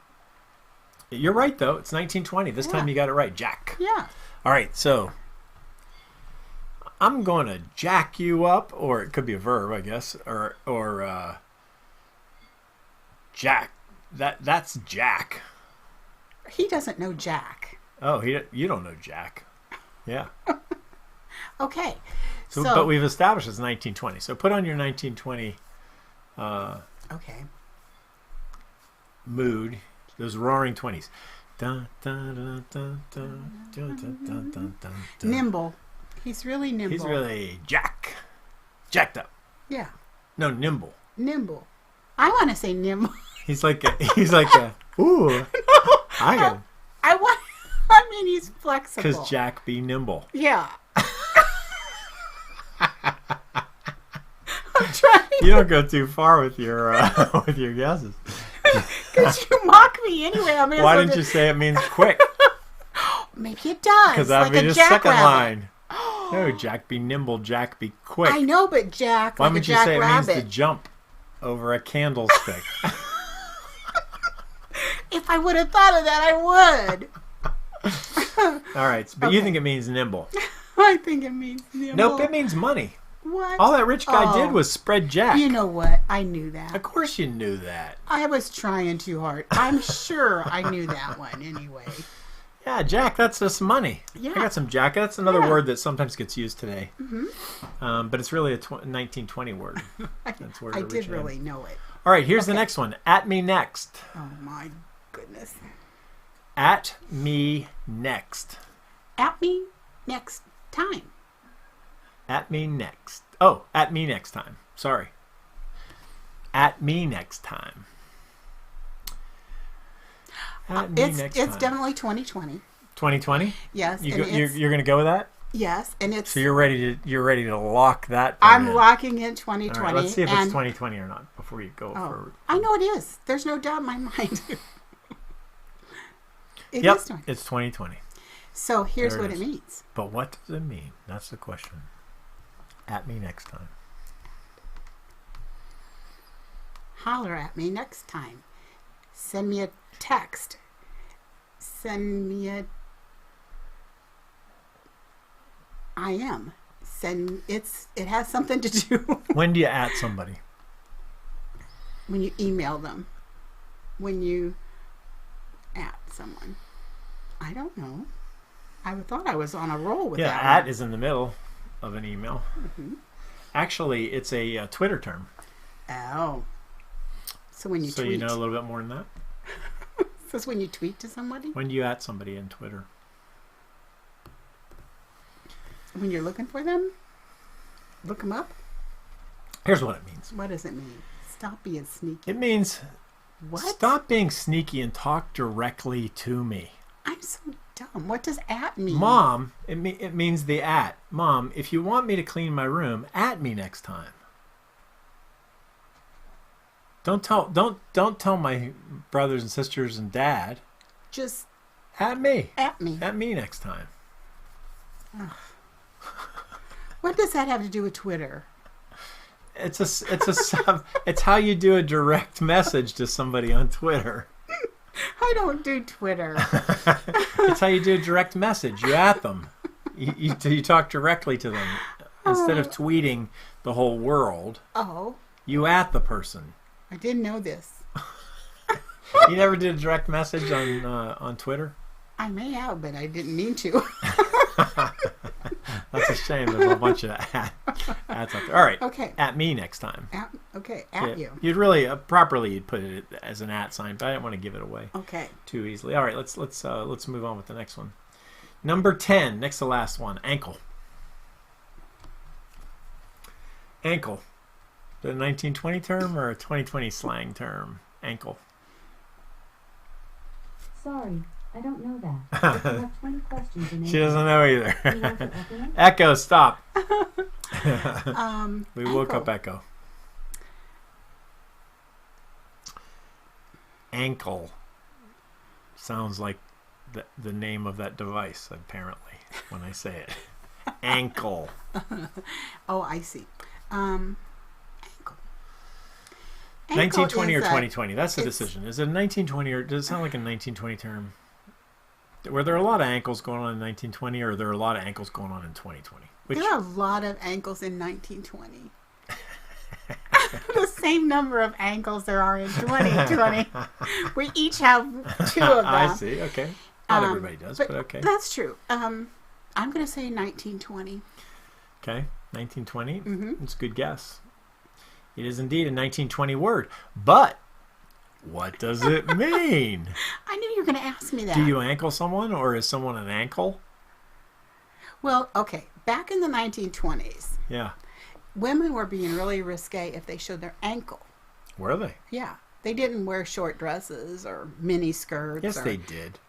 Speaker 2: You're right though. It's 1920. This time you got it right, Jack.
Speaker 1: Yeah.
Speaker 2: All right, so I'm going to jack you up, or it could be a verb, I guess, or Jack. That's Jack.
Speaker 1: He doesn't know Jack.
Speaker 2: Oh, you don't know Jack. Yeah.
Speaker 1: Okay.
Speaker 2: So, but we've established it's 1920. So put on your 1920
Speaker 1: okay.
Speaker 2: mood. Those roaring 20s.
Speaker 1: Nimble. He's really nimble.
Speaker 2: He's really jacked up.
Speaker 1: Yeah.
Speaker 2: No, nimble.
Speaker 1: Nimble. I want to say nimble.
Speaker 2: He's like a ooh. I
Speaker 1: mean, he's flexible.
Speaker 2: Because Jack be nimble.
Speaker 1: Yeah. I'm trying.
Speaker 2: You don't go too far with your guesses.
Speaker 1: Because you mock me anyway. I mean,
Speaker 2: why didn't you say it means quick?
Speaker 1: Maybe it does.
Speaker 2: Because that would be the second line. No, Jack be nimble, Jack be quick.
Speaker 1: I know, but Jack.
Speaker 2: Why
Speaker 1: like
Speaker 2: would
Speaker 1: a
Speaker 2: you say
Speaker 1: rabbit.
Speaker 2: it means to jump over a candlestick?
Speaker 1: If I would have thought of that, I would.
Speaker 2: All right, but you think it means nimble.
Speaker 1: I think it means nimble.
Speaker 2: Nope, it means money.
Speaker 1: What?
Speaker 2: All that rich guy did was spread Jack.
Speaker 1: You know what? I knew that.
Speaker 2: Of course you knew that.
Speaker 1: I was trying too hard. I'm sure I knew that one anyway.
Speaker 2: Yeah, Jack, that's just money.
Speaker 1: Yeah.
Speaker 2: I got some Jack. That's another
Speaker 1: Yeah.
Speaker 2: word that sometimes gets used today.
Speaker 1: Mm-hmm.
Speaker 2: But it's really a 1920 word. That's where it
Speaker 1: I did
Speaker 2: originated.
Speaker 1: really know it.
Speaker 2: All right, here's the
Speaker 1: Okay.
Speaker 2: next one. At me next.
Speaker 1: Oh my goodness.
Speaker 2: At me next.
Speaker 1: At me next time.
Speaker 2: At me next. Oh, at me next time. Sorry. At me next time. At me next
Speaker 1: It's
Speaker 2: time.
Speaker 1: definitely 2020.
Speaker 2: 2020?
Speaker 1: Yes. and
Speaker 2: You're going to go with that?
Speaker 1: yes, and it's.
Speaker 2: So you're ready to lock that part
Speaker 1: I'm
Speaker 2: in.
Speaker 1: locking in 2020.
Speaker 2: All right, let's see if it's
Speaker 1: and-
Speaker 2: 2020 or not before you go
Speaker 1: Oh,
Speaker 2: forward.
Speaker 1: I know it is. There's no doubt in my mind. It
Speaker 2: Yep,
Speaker 1: is 20.
Speaker 2: it's 2020.
Speaker 1: So here's
Speaker 2: There it
Speaker 1: what
Speaker 2: is.
Speaker 1: it means.
Speaker 2: But what does it mean? That's the question. At me next time.
Speaker 1: Holler at me next time. Send me a text. Send me a. I am. It has something to do
Speaker 2: When do you at somebody?
Speaker 1: when you email them. When you at someone. I don't know. I thought I was on a roll with
Speaker 2: Yeah,
Speaker 1: that.
Speaker 2: at
Speaker 1: one.
Speaker 2: is in the middle of an email.
Speaker 1: Mm-hmm.
Speaker 2: Actually, it's a Twitter term.
Speaker 1: Oh. So when you
Speaker 2: So
Speaker 1: tweet.
Speaker 2: you know a little bit more than that?
Speaker 1: So it's when you tweet to somebody?
Speaker 2: When do you at somebody in Twitter?
Speaker 1: When you're looking for them? Look them up?
Speaker 2: Here's what it means.
Speaker 1: What does it mean? Stop being sneaky.
Speaker 2: It means
Speaker 1: What?
Speaker 2: stop being sneaky and talk directly to me.
Speaker 1: I'm so dumb. What does at mean?
Speaker 2: Mom, it means the at. Mom, if you want me to clean my room, at me next time. Don't tell my brothers and sisters and dad.
Speaker 1: Just
Speaker 2: At me.
Speaker 1: at me.
Speaker 2: At me next time.
Speaker 1: What does that have to do with Twitter?
Speaker 2: It's how you do a direct message to somebody on Twitter.
Speaker 1: I don't do Twitter.
Speaker 2: It's how you do a direct message. You at them. You talk directly to them. Instead of tweeting the whole world,
Speaker 1: Oh,
Speaker 2: you at the person.
Speaker 1: I didn't know this.
Speaker 2: You never did a direct message on Twitter?
Speaker 1: I may have, but I didn't mean to.
Speaker 2: That's a shame. There's a bunch of ads out there. All right.
Speaker 1: Okay.
Speaker 2: At me next time.
Speaker 1: At
Speaker 2: Yeah.
Speaker 1: you.
Speaker 2: You'd really properly you'd put it as an at sign, but I didn't want to give it away
Speaker 1: Okay.
Speaker 2: too easily. All right. Let's move on with the next one. Number 10, next to last one, ankle. Ankle. The 1920 term or a 2020 slang term? Ankle.
Speaker 4: Sorry, I don't know that. If you have 20 questions in
Speaker 2: She doesn't know
Speaker 4: you want
Speaker 2: either.
Speaker 4: to open it?
Speaker 2: Echo, stop. We woke
Speaker 1: ankle.
Speaker 2: up Echo. Ankle sounds like the name of that device, apparently, when I say it. Ankle.
Speaker 1: Oh, I see. Ankle.
Speaker 2: 1920 or
Speaker 1: is,
Speaker 2: 2020? That's the
Speaker 1: it's-
Speaker 2: decision. Is it 1920 or does it sound like a 1920 term? Were there a lot of ankles going on in 1920 or are there a lot of ankles going on in 2020? Which,
Speaker 1: There are a lot of ankles in 1920. The same number of ankles there are in 2020. We each have two of them.
Speaker 2: I see. Okay. Not
Speaker 1: Um,
Speaker 2: everybody does, but okay.
Speaker 1: That's true. I'm going to say 1920.
Speaker 2: Okay. 1920.
Speaker 1: Mhm.
Speaker 2: It's a good guess. It is indeed a 1920 word. But what does it mean?
Speaker 1: I knew you were going to ask me that.
Speaker 2: Do you ankle someone or is someone an ankle?
Speaker 1: Well, okay. Back in the 1920s,
Speaker 2: Yeah.
Speaker 1: women were being really risque if they showed their ankle.
Speaker 2: Were they?
Speaker 1: Yeah. They didn't wear short dresses or mini skirts.
Speaker 2: Yes,
Speaker 1: or,
Speaker 2: they did.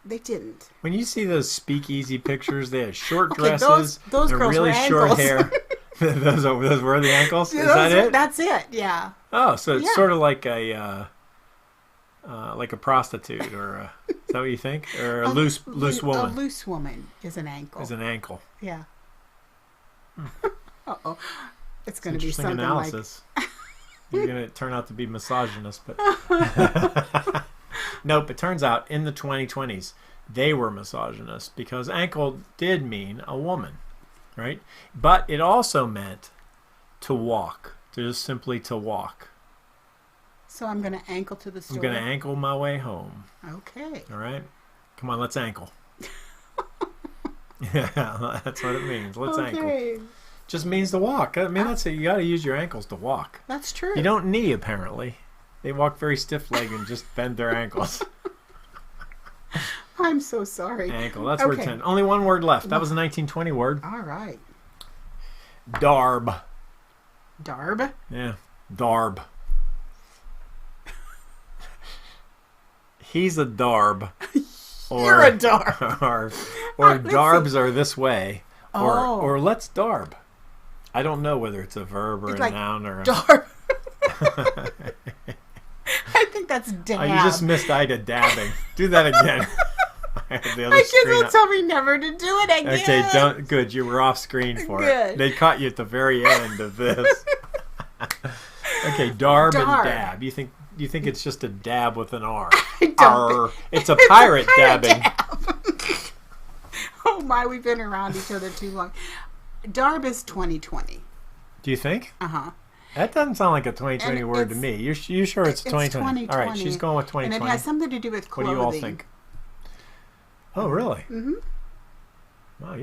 Speaker 1: They didn't.
Speaker 2: When you see those speakeasy pictures, they had short
Speaker 1: Okay,
Speaker 2: dresses,
Speaker 1: those
Speaker 2: and
Speaker 1: girls
Speaker 2: really
Speaker 1: were
Speaker 2: short
Speaker 1: ankles.
Speaker 2: hair. those were the ankles? Is
Speaker 1: Those
Speaker 2: that
Speaker 1: are-
Speaker 2: it?
Speaker 1: That's it. Yeah.
Speaker 2: Oh, so it's
Speaker 1: Yeah.
Speaker 2: sort of like a prostitute, or is that what you think? Or a loose
Speaker 1: A
Speaker 2: woman
Speaker 1: loose woman is an ankle.
Speaker 2: is an ankle.
Speaker 1: Yeah. Uh-oh. It's going to be
Speaker 2: Interesting
Speaker 1: something
Speaker 2: analysis. You're going to turn out to be misogynist, but Nope, it turns out in the 2020s, they were misogynist because ankle did mean a woman, right? But it also meant to walk, just simply to walk.
Speaker 1: So I'm going to ankle to the store.
Speaker 2: I'm going to ankle my way home.
Speaker 1: Okay.
Speaker 2: All right? Come on, let's ankle. Yeah, that's what it means. Let's ankle. Just means to walk. I mean, that's it. You got to use your ankles to walk.
Speaker 1: That's true.
Speaker 2: You don't knee, apparently. They walk very stiff-legged and just bend their ankles.
Speaker 1: I'm so sorry.
Speaker 2: Ankle. That's word 10. Only one word left. That was a 1920 word.
Speaker 1: All right.
Speaker 2: Darb.
Speaker 1: Darb?
Speaker 2: Yeah. Darb. He's a darb.
Speaker 1: You're a darb.
Speaker 2: or darbs are this way.
Speaker 1: Oh.
Speaker 2: Or let's darb. I don't know whether it's a verb or
Speaker 1: It's
Speaker 2: a
Speaker 1: like
Speaker 2: noun or a...
Speaker 1: darb. I think that's dab.
Speaker 2: Oh, you just missed Ida dabbing. Do that again. I have the other
Speaker 1: My kids
Speaker 2: screen
Speaker 1: will
Speaker 2: up.
Speaker 1: tell me never to do it again.
Speaker 2: Okay, don't. Good, you were off screen for it.
Speaker 1: Good.
Speaker 2: They caught you at the very end of this. Okay, darb and
Speaker 1: Darb.
Speaker 2: dab. You think it's just a dab with an R?
Speaker 1: I don't
Speaker 2: R. It's a pirate dabbing.
Speaker 1: dab. Oh my, we've been around each other too long. Darb is 2020.
Speaker 2: Do you think?
Speaker 1: Uh-huh.
Speaker 2: That doesn't sound like a 2020
Speaker 1: And
Speaker 2: word to me. You sure it's 2020? All right, she's going with 2020.
Speaker 1: And it has something to do with
Speaker 2: What
Speaker 1: clothing.
Speaker 2: do you all think? Oh, really?
Speaker 1: Mm-hmm.
Speaker 2: Wow,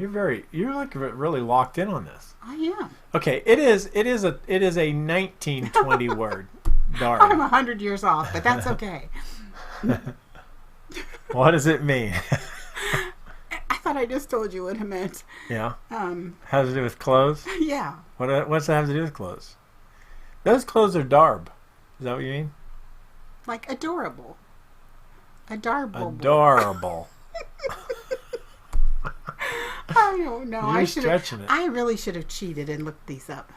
Speaker 2: you're like really locked in on this.
Speaker 1: I am.
Speaker 2: Okay, it is a 1920 word. Darb.
Speaker 1: I'm 100 years off, but that's okay.
Speaker 2: What does it mean?
Speaker 1: I thought I just told you what it meant.
Speaker 2: Yeah. Has to do with clothes?
Speaker 1: Yeah.
Speaker 2: What's that have to do with clothes? Those clothes are darb. Is that what you mean?
Speaker 1: Like adorable. Adorable.
Speaker 2: Adorable.
Speaker 1: I don't know.
Speaker 2: You're stretching it.
Speaker 1: I really should have cheated and looked these up.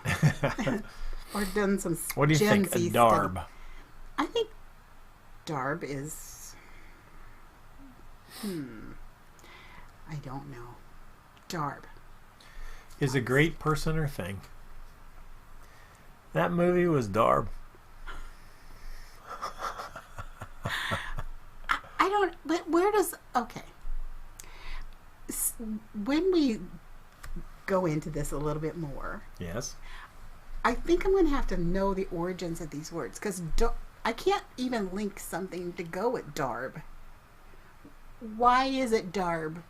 Speaker 1: Or done some
Speaker 2: What do you
Speaker 1: Gen
Speaker 2: think? A
Speaker 1: Z
Speaker 2: darb.
Speaker 1: study. I think darb is... I don't know. Darb.
Speaker 2: Is a great person or thing. That movie was darb.
Speaker 1: I don't... But where does... Okay. When we go into this a little bit more...
Speaker 2: Yes.
Speaker 1: I think I'm going to have to know the origins of these words. Because I can't even link something to go with darb. Why is it darb?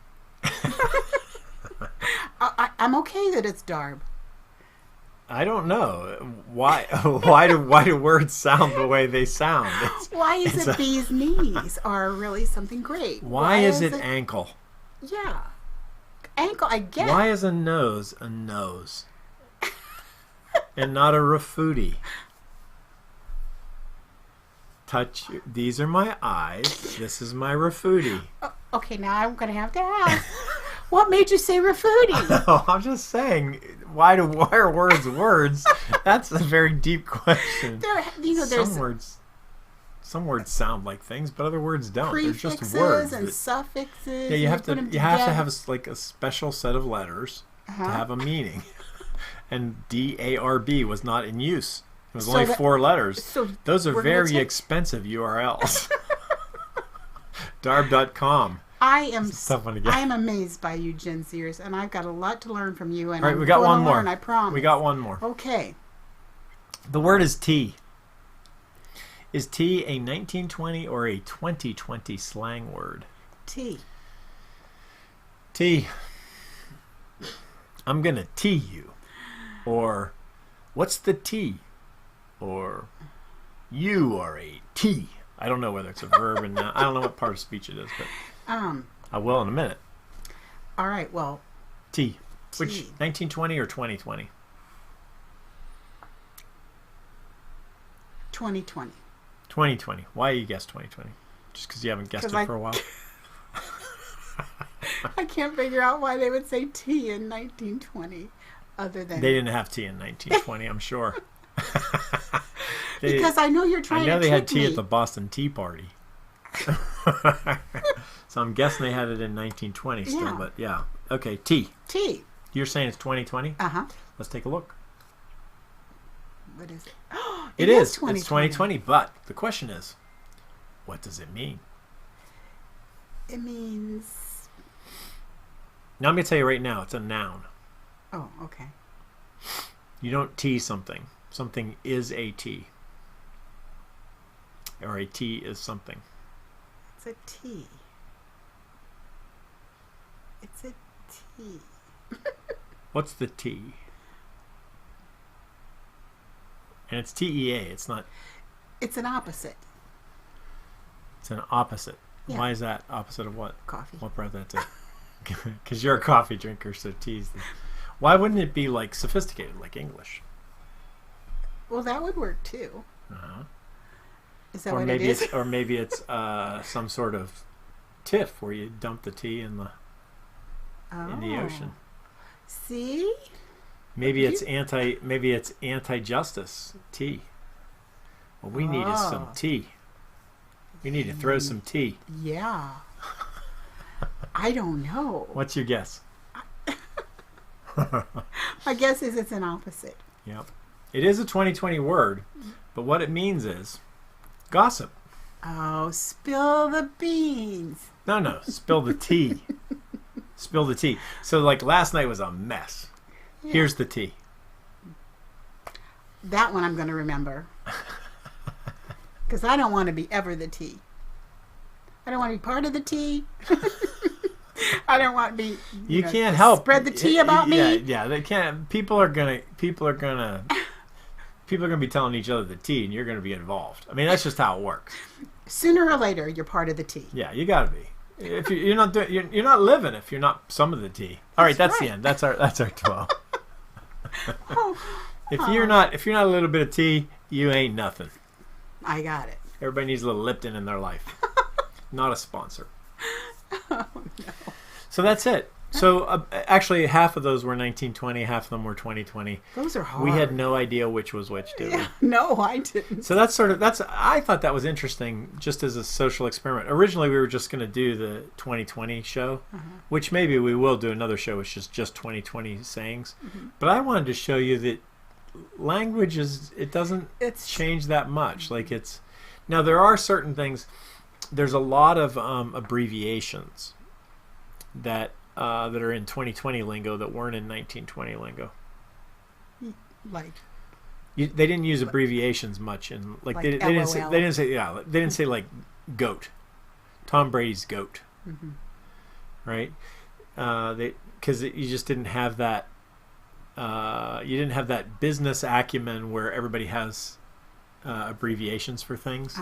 Speaker 1: I'm okay that it's darb.
Speaker 2: I don't know why. Why do words sound the way they sound?
Speaker 1: Why is it bees knees are really something great?
Speaker 2: Why is it ankle?
Speaker 1: Yeah, ankle. I get.
Speaker 2: Why is a nose and not a refuti? Touch. These are my eyes. This is my refuti.
Speaker 1: Okay, now I'm going to have to ask. What made you say refuti?
Speaker 2: No, I'm just saying. Why are words words? That's a very deep question. Some words sound like things, but other words don't. They're just words
Speaker 1: and suffixes.
Speaker 2: Yeah, you have to have like a special set of letters to have a meaning. And DARB was not in use. It was only 4 letters. So those are very expensive URLs. Darb.com.
Speaker 1: I am amazed by you, Gen Zers, and I've got a lot to learn from you. And
Speaker 2: all right, we got one more.
Speaker 1: I promise.
Speaker 2: We got one more.
Speaker 1: Okay.
Speaker 2: The word is tea. Is tea a 1920 or a 2020 slang word?
Speaker 1: Tea.
Speaker 2: Tea. I'm gonna tea you. Or, what's the tea? Or, you are a tea. I don't know whether it's a verb or not. I don't know what part of speech it is, but I will in a minute.
Speaker 1: All right, well.
Speaker 2: Tea. Which, 1920 or 2020?
Speaker 1: 2020.
Speaker 2: 2020. Why you guess 2020? Just because you haven't guessed it for a while?
Speaker 1: I can't figure out why they would say tea in 1920 other than...
Speaker 2: They didn't have tea in 1920, I'm sure.
Speaker 1: Because I know you're trying to
Speaker 2: I know they had tea
Speaker 1: me.
Speaker 2: at the Boston Tea Party. So I'm guessing they had it in 1920 still,
Speaker 1: Yeah.
Speaker 2: but yeah. Okay, tea.
Speaker 1: Tea.
Speaker 2: You're saying it's 2020?
Speaker 1: Uh-huh.
Speaker 2: Let's take a look.
Speaker 1: What is it?
Speaker 2: It is. It's 2020, but the question is, what does it mean?
Speaker 1: It means...
Speaker 2: Now I'm going to tell you right now, it's a noun.
Speaker 1: Oh, okay.
Speaker 2: You don't tea something. Something is a tea. Or a tea is something.
Speaker 1: It's a tea. It's a tea.
Speaker 2: What's the tea? And it's TEA. It's not...
Speaker 1: It's an opposite.
Speaker 2: It's an opposite.
Speaker 1: Yeah.
Speaker 2: Why is that? Opposite of what?
Speaker 1: Coffee.
Speaker 2: What brought that to? Because you're a coffee drinker, so tea's the... Why wouldn't it be like sophisticated, like English?
Speaker 1: Well, that would work too.
Speaker 2: Uh-huh.
Speaker 1: Is that
Speaker 2: Or
Speaker 1: what
Speaker 2: maybe
Speaker 1: it is?
Speaker 2: it's, or maybe it's some sort of tiff where you dump the tea in the ocean.
Speaker 1: See?
Speaker 2: Maybe it's anti-justice tea. What we need is some tea. We need to throw some tea.
Speaker 1: Yeah. I don't know.
Speaker 2: What's your guess?
Speaker 1: My guess is it's an opposite.
Speaker 2: Yep. It is a 2020 word, but what it means is gossip.
Speaker 1: Oh, spill the beans.
Speaker 2: No, spill the tea. Spill the tea. So like last night was a mess.
Speaker 1: Yeah.
Speaker 2: Here's the tea.
Speaker 1: That one I'm going to remember. Because I don't want to be ever the tea. I don't want to be part of the tea. I don't want to be.
Speaker 2: You can't help
Speaker 1: spread the tea about me.
Speaker 2: Yeah, they can't. People are gonna be telling each other the tea, and you're gonna be involved. I mean, that's just how it works.
Speaker 1: Sooner or later, you're part of the tea.
Speaker 2: Yeah, you gotta be. If you're not doing, you're not living if you're not some of the tea. All right, that's
Speaker 1: right.
Speaker 2: the end. That's our 12.
Speaker 1: Oh,
Speaker 2: If you're not a little bit of tea, you ain't nothing.
Speaker 1: I got it.
Speaker 2: Everybody needs a little Lipton in their life. Not a sponsor.
Speaker 1: Oh, no.
Speaker 2: So that's it. So actually, half of those were 1920, half of them were 2020.
Speaker 1: Those are hard.
Speaker 2: We had no idea which was which, did we?
Speaker 1: Yeah. No, I didn't.
Speaker 2: So I thought that was interesting, just as a social experiment. Originally, we were just going to do the 2020 show, which maybe we will do another show, which is just 2020 sayings. But I wanted to show you that language doesn't change that much. Like now there are certain things. There's a lot of abbreviations that are in 2020 lingo that weren't in 1920 lingo.
Speaker 1: Like
Speaker 2: they didn't use abbreviations much in
Speaker 1: like
Speaker 2: they didn't say like goat. Tom Brady's goat. Right? Because you just didn't have that. You didn't have that business acumen where everybody has abbreviations for things.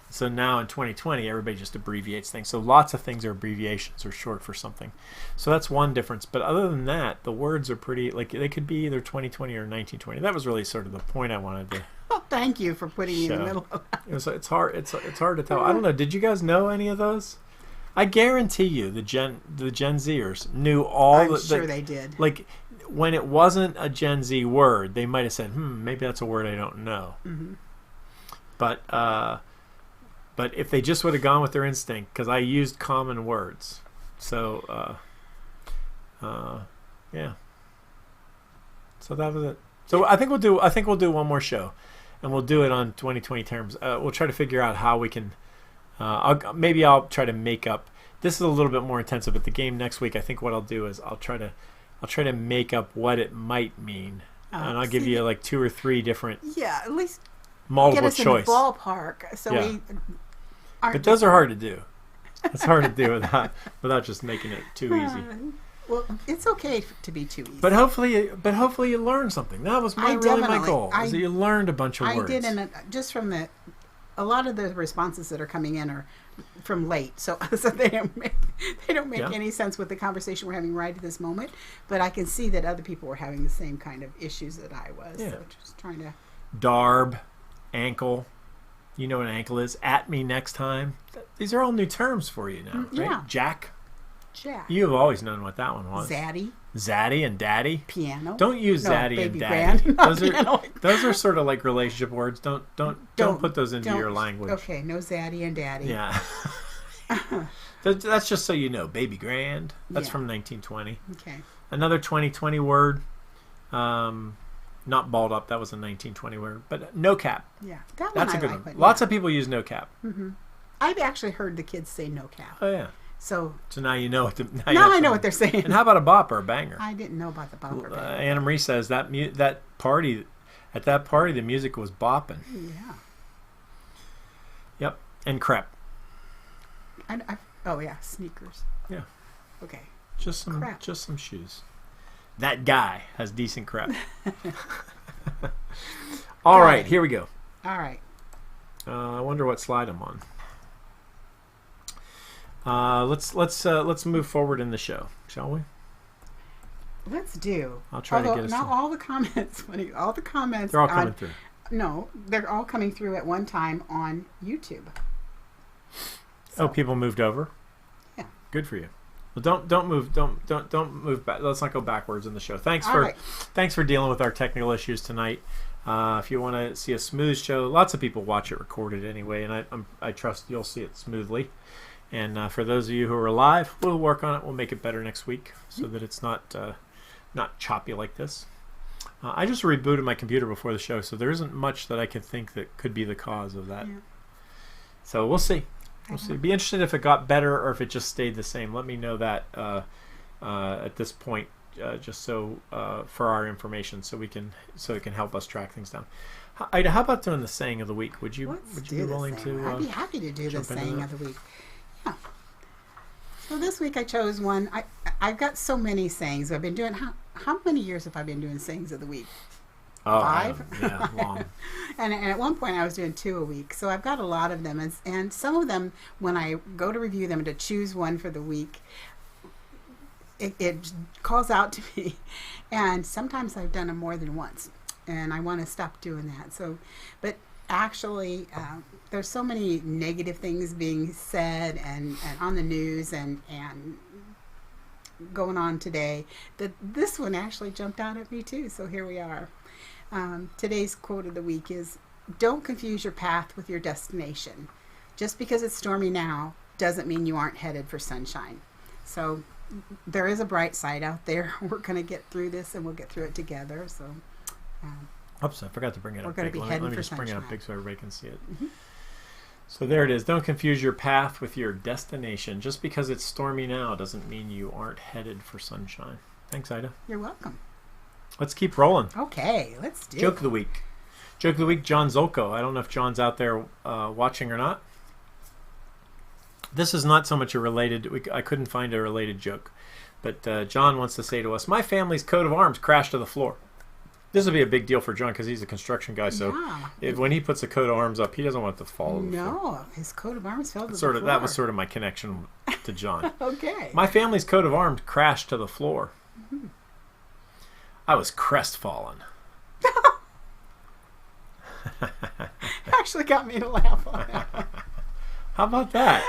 Speaker 2: So now in 2020, everybody just abbreviates things. So lots of things are abbreviations or short for something. So that's one difference. But other than that, the words are pretty, like they could be either 2020 or 1920. That was really sort of the point I wanted to
Speaker 1: well, thank you for putting me in the
Speaker 2: show.
Speaker 1: middle of that.
Speaker 2: It's hard to tell. I don't know. Did you guys know any of those? I guarantee you the Gen Zers knew all
Speaker 1: I'm sure they did.
Speaker 2: Like when it wasn't a Gen Z word, they might have said, maybe that's a word I don't know. But if they just would have gone with their instinct, because I used common words, so yeah. So that was it. So I think we'll do one more show, and we'll do it on 2020 terms. We'll try to figure out how we can. I'll try to make up. This is a little bit more intensive, but the game next week, I think what I'll do is I'll try to make up what it might mean, and I'll give you like 2 or 3 different.
Speaker 1: Yeah, at least.
Speaker 2: Multiple
Speaker 1: Get us
Speaker 2: choice.
Speaker 1: in the ballpark, so we aren't.
Speaker 2: But those are hard to do. It's hard to do without just making it too easy.
Speaker 1: Well, it's okay to be too easy.
Speaker 2: But hopefully you learned something. That was my goal. Is that you learned a bunch of words.
Speaker 1: I did, and just from a lot of the responses that are coming in are from late, so they don't make any sense with the conversation we're having right at this moment. But I can see that other people were having the same kind of issues that I was. Yeah. So just trying to.
Speaker 2: Darb. Ankle, you know what an ankle is. At me next time. These are all new terms for you now, right?
Speaker 1: Yeah.
Speaker 2: Jack.
Speaker 1: You
Speaker 2: have always known what that one was. Zaddy and daddy.
Speaker 1: Piano.
Speaker 2: Don't use zaddy and daddy. Those are sort of like relationship words. Don't put those into your language.
Speaker 1: Okay, no zaddy and daddy.
Speaker 2: Yeah. That's just so you know. Baby grand. That's from 1920.
Speaker 1: Okay.
Speaker 2: Another 2020 word. Not balled up. That was a 1920 word. But no cap.
Speaker 1: Yeah.
Speaker 2: That's a good one. Lots of people use no cap.
Speaker 1: I've actually heard the kids say no cap.
Speaker 2: Oh, yeah.
Speaker 1: So
Speaker 2: now you know what
Speaker 1: now I know what they're saying.
Speaker 2: And how about a bop or a banger?
Speaker 1: I didn't know about the bopper.
Speaker 2: Anna Marie says that party, the music was bopping.
Speaker 1: Yeah.
Speaker 2: Yep, and crepe.
Speaker 1: Oh yeah, sneakers.
Speaker 2: Yeah.
Speaker 1: Okay.
Speaker 2: Just some shoes. That guy has decent crepe. All right, here we go.
Speaker 1: All right.
Speaker 2: I wonder what slide I'm on. Let's move forward in the show, shall we?
Speaker 1: Let's do.
Speaker 2: I'll try to get us.
Speaker 1: Not all the comments. All the comments.
Speaker 2: They're all coming through.
Speaker 1: No, they're all coming through at one time on YouTube.
Speaker 2: So, people moved over.
Speaker 1: Yeah.
Speaker 2: Good for you. Well, don't move back. Let's not go backwards in the show. Thanks for dealing with our technical issues tonight. If you want to see a smooth show, lots of people watch it recorded anyway, and I trust you'll see it smoothly. And for those of you who are live, we'll work on it. We'll make it better next week so that it's not choppy like this. I just rebooted my computer before the show, so there isn't much that I can think that could be the cause of that. Yeah. So we'll see. We'll see. Be interested if it got better or if it just stayed the same. Let me know that at this point, just so for our information, so it can help us track things down. Ida, how about doing the saying of the week? Would you be willing to?
Speaker 1: I'd be happy to do the saying of the week. Yeah. So this week I chose one. I've got so many sayings. I've been doing. How many years have I been doing sayings of the week?
Speaker 2: Oh,
Speaker 1: 5?
Speaker 2: Yeah, long.
Speaker 1: and at one point I was doing 2 a week. So I've got a lot of them. And some of them, when I go to review them to choose one for the week, it calls out to me. And sometimes I've done them more than once. And I want to stop doing that. So, but actually, there's so many negative things being said and on the news and going on today that this one actually jumped out at me too. So here we are. Today's quote of the week is, "Don't confuse your path with your destination. Just because it's stormy now doesn't mean you aren't headed for sunshine." So there is a bright side out there. We're going to get through this and we'll get through it together. So
Speaker 2: oops, I forgot to bring it up.
Speaker 1: We're going to be heading
Speaker 2: let me
Speaker 1: for
Speaker 2: just
Speaker 1: sunshine.
Speaker 2: bring it up big so everybody can see it. Mm-hmm. So there it is. Don't confuse your path with your destination. Just because it's stormy now doesn't mean you aren't headed for sunshine. Thanks, Ida.
Speaker 1: You're welcome.
Speaker 2: Let's keep rolling.
Speaker 1: Okay, let's do
Speaker 2: Joke of the week. Joke of the week, John Zolko. I don't know if John's out there watching or not. This is not so much a related... I couldn't find a related joke. But John wants to say to us, "My family's coat of arms crashed to the floor." This will be a big deal for John because he's a construction guy. So when he puts a coat of arms up, he doesn't want it to fall.
Speaker 1: No, his coat of arms fell to the
Speaker 2: floor.
Speaker 1: floor.
Speaker 2: That was sort of my connection to John.
Speaker 1: Okay.
Speaker 2: My family's coat of arms crashed to the floor.
Speaker 1: Mm-hmm.
Speaker 2: I was crestfallen.
Speaker 1: Actually got me to laugh on that.
Speaker 2: How about that?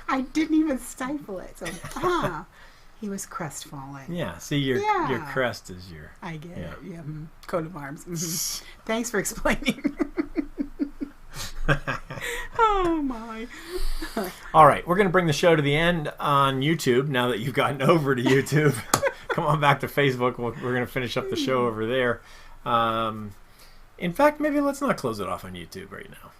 Speaker 1: I didn't even stifle it. So he was crestfallen.
Speaker 2: Yeah. See, your crest is your.
Speaker 1: I get it. Yeah. Coat of arms. Mm-hmm. Thanks for explaining. Oh my.
Speaker 2: All right, we're going to bring the show to the end on YouTube now that you've gotten over to YouTube. Come on back to Facebook. We're going to finish up the show over there. In fact, maybe let's not close it off on YouTube right now.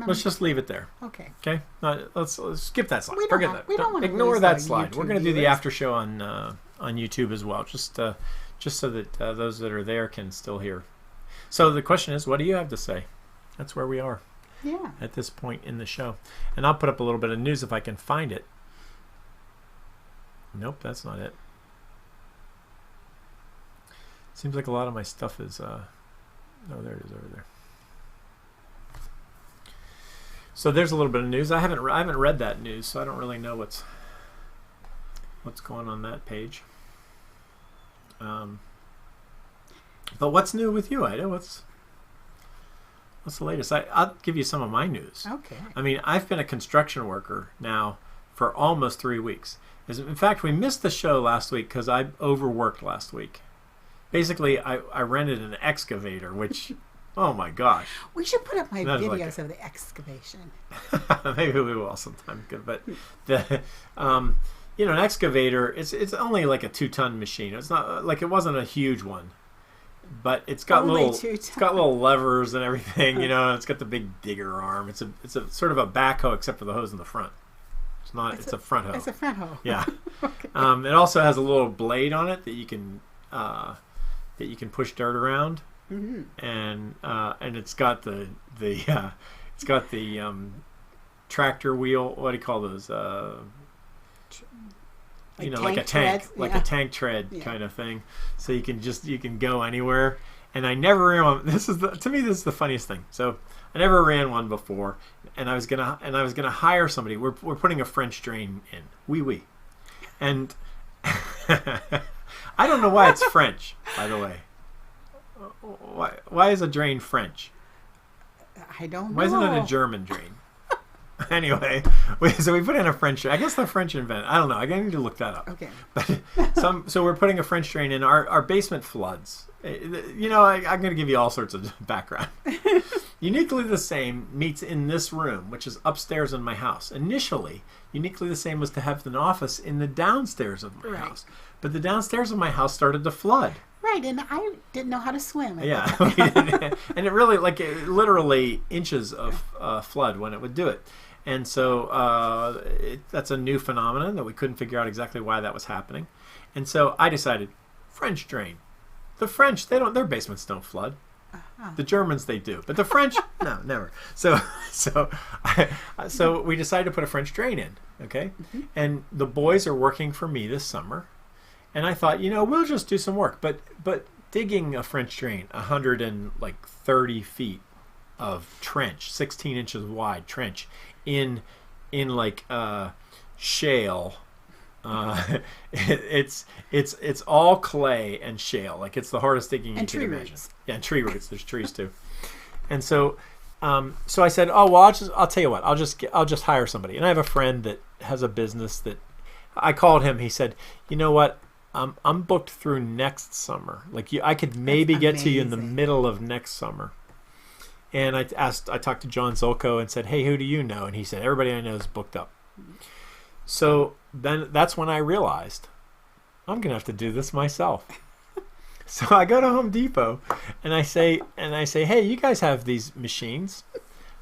Speaker 2: Let's just leave it there.
Speaker 1: Okay.
Speaker 2: Okay. Let's skip that slide.
Speaker 1: Forget that. We don't want to
Speaker 2: ignore that slide.
Speaker 1: YouTube
Speaker 2: We're going to do the after show on YouTube as well, just so that those that are there can still hear. So the question is, what do you have to say? That's where we are.
Speaker 1: Yeah.
Speaker 2: At this point in the show. And I'll put up a little bit of news if I can find it. Nope, that's not it. Seems like a lot of my stuff is oh, there it is over there. So there's a little bit of news. I haven't read that news, so I don't really know what's going on that page. But what's new with you, Ida? What's the latest? I'll give you some of my news.
Speaker 1: Okay.
Speaker 2: I mean, I've been a construction worker now for almost 3 weeks. In fact, we missed the show last week because I overworked last week. Basically, I rented an excavator, which, oh my gosh.
Speaker 1: We should put up my
Speaker 2: That's
Speaker 1: videos of the excavation.
Speaker 2: Maybe we will sometime. But an excavator, it's only like a 2-ton machine. It's not like it wasn't a huge one. but it's got
Speaker 1: Only
Speaker 2: little
Speaker 1: 2
Speaker 2: it's got little levers and everything, you know. It's got the big digger arm. It's a sort of a backhoe except for the hose in the front. It's not. It's a front hoe.
Speaker 1: It's a front hoe.
Speaker 2: Yeah.
Speaker 1: Okay.
Speaker 2: It also has a little blade on it that you can push dirt around, and it's got the tractor wheel. What do you call those? Like a tank,
Speaker 1: treads?
Speaker 2: a tank tread kind of thing. So you can go anywhere. And I never ran one. To me this is the funniest thing. So I never ran one before, and I was gonna hire somebody. We're putting a French drain in. Oui. And I don't know why it's French, by the way. Why is a drain French?
Speaker 1: I don't know.
Speaker 2: Why isn't it a German drain? Anyway, so we put in a French drain. I guess the French invented. I don't know. I need to look that up.
Speaker 1: Okay.
Speaker 2: But so we're putting a French drain in. Our basement floods. You know, I'm going to give you all sorts of background. Uniquely the Same meets in this room, which is upstairs in my house. Initially, Uniquely the Same was to have an office in the downstairs of my house. But the downstairs of my house started to flood.
Speaker 1: Right, and I didn't know how to swim.
Speaker 2: Yeah. And it really, literally inches of flood when it would do it. And so that's a new phenomenon that we couldn't figure out exactly why that was happening. And so I decided, French drain. The French, their basements don't flood. The Germans, they do, but the French, no, never. So we decided to put a French drain in. Okay, and the boys are working for me this summer, and I thought, we'll just do some work. But digging a French drain, 130 feet of trench, 16 inches wide trench, in shale. It's all clay and shale. It's the hardest digging you can imagine. Yeah, and tree roots. There's trees too. And so I said, oh well, I'll tell you what. I'll just hire somebody. And I have a friend that has a business that I called him. He said, you know what? I'm booked through next summer. I could maybe get to you in the middle of next summer. And I talked to John Zolko and said, hey, who do you know? And he said, everybody I know is booked up. So then that's when I realized I'm going to have to do this myself. So I go to Home Depot and I say, hey, you guys have these machines.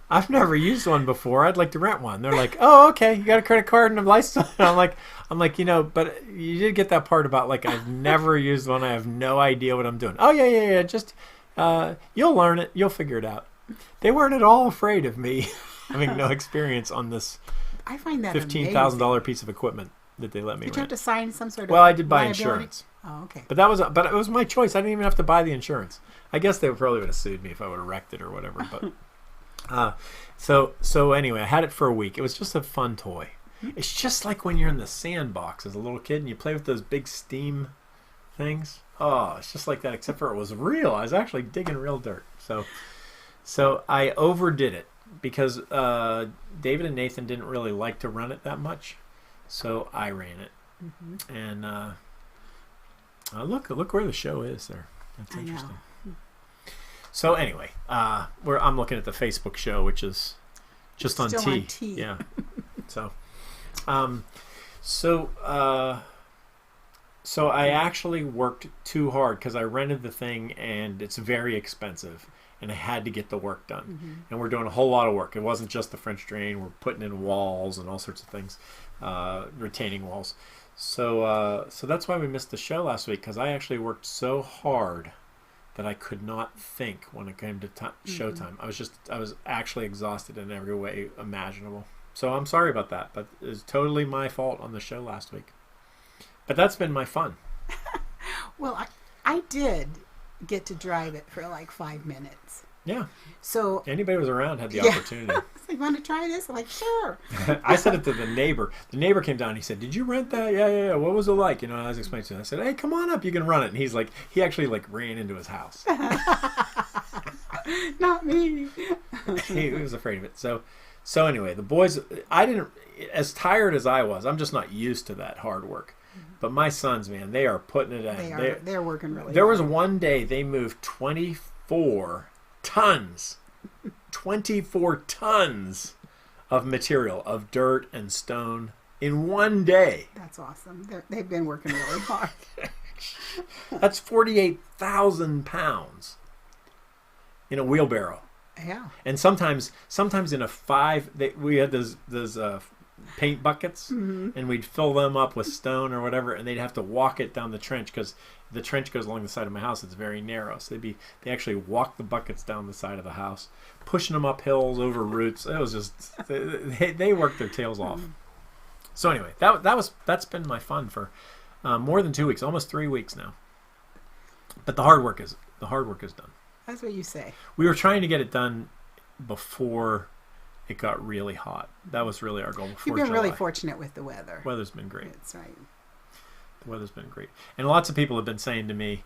Speaker 2: I've never used one before. I'd like to rent one. They're like, oh, okay. You got a credit card and a license. I'm like, but you did get that part about I've never used one. I have no idea what I'm doing. Oh, yeah. Just, you'll learn it. You'll figure it out. They weren't at all afraid of me having no experience on this.
Speaker 1: I find that
Speaker 2: $15,000 piece of equipment that they let me rent.
Speaker 1: Did you have to sign some sort of
Speaker 2: Well, I did buy
Speaker 1: liability?
Speaker 2: insurance.
Speaker 1: Oh, okay.
Speaker 2: But it was my choice. I didn't even have to buy the insurance. I guess they probably would have sued me if I would have wrecked it or whatever. But so anyway, I had it for a week. It was just a fun toy. It's just like when you're in the sandbox as a little kid and you play with those big steam things. Oh, it's just like that, except for it was real. I was actually digging real dirt. So I overdid it because David and Nathan didn't really like to run it that much. So I ran it. And look where the show is there. That's interesting. So anyway, I'm looking at the Facebook show, which is just on T. Yeah. So I actually worked too hard because I rented the thing and it's very expensive and I had to get the work done. And we're doing a whole lot of work. It wasn't just the French drain. We're putting in walls and all sorts of things, retaining walls. So that's why we missed the show last week, because I actually worked so hard that I could not think when it came to showtime. I was actually exhausted in every way imaginable. So I'm sorry about that, but it was totally my fault on the show last week. But that's been my fun.
Speaker 1: Well, I did get to drive it for 5 minutes.
Speaker 2: Yeah.
Speaker 1: So
Speaker 2: anybody who was around had the opportunity.
Speaker 1: You want to try this? I'm like, sure.
Speaker 2: I said it to the neighbor. The neighbor came down and he said, did you rent that? Yeah. What was it like? I was explaining to him. I said, hey, come on up. You can run it. And he's like, he actually ran into his house.
Speaker 1: Not me.
Speaker 2: He was afraid of it. So anyway, the boys, as tired as I was, I'm just not used to that hard work. But my sons, man, they are putting it in.
Speaker 1: They're working really hard.
Speaker 2: There was one day they moved 24 tons. 24 tons of material, of dirt and stone in one day.
Speaker 1: That's awesome. They've been working really hard.
Speaker 2: That's 48,000 pounds in a wheelbarrow.
Speaker 1: Yeah.
Speaker 2: And sometimes in a 5, we had those paint buckets, and we'd fill them up with stone or whatever, and they'd have to walk it down the trench because the trench goes along the side of my house. It's very narrow, so they actually walk the buckets down the side of the house, pushing them up hills over roots. It was just they worked their tails off. So anyway, that's been my fun for more than 2 weeks, almost 3 weeks now. But the hard work is done.
Speaker 1: That's what you say.
Speaker 2: We were trying to get it done before it got really hot. That was really our goal.
Speaker 1: You've been
Speaker 2: July.
Speaker 1: really fortunate with the weather.
Speaker 2: Weather's been great.
Speaker 1: That's right.
Speaker 2: The weather's been great. And lots of people have been saying to me,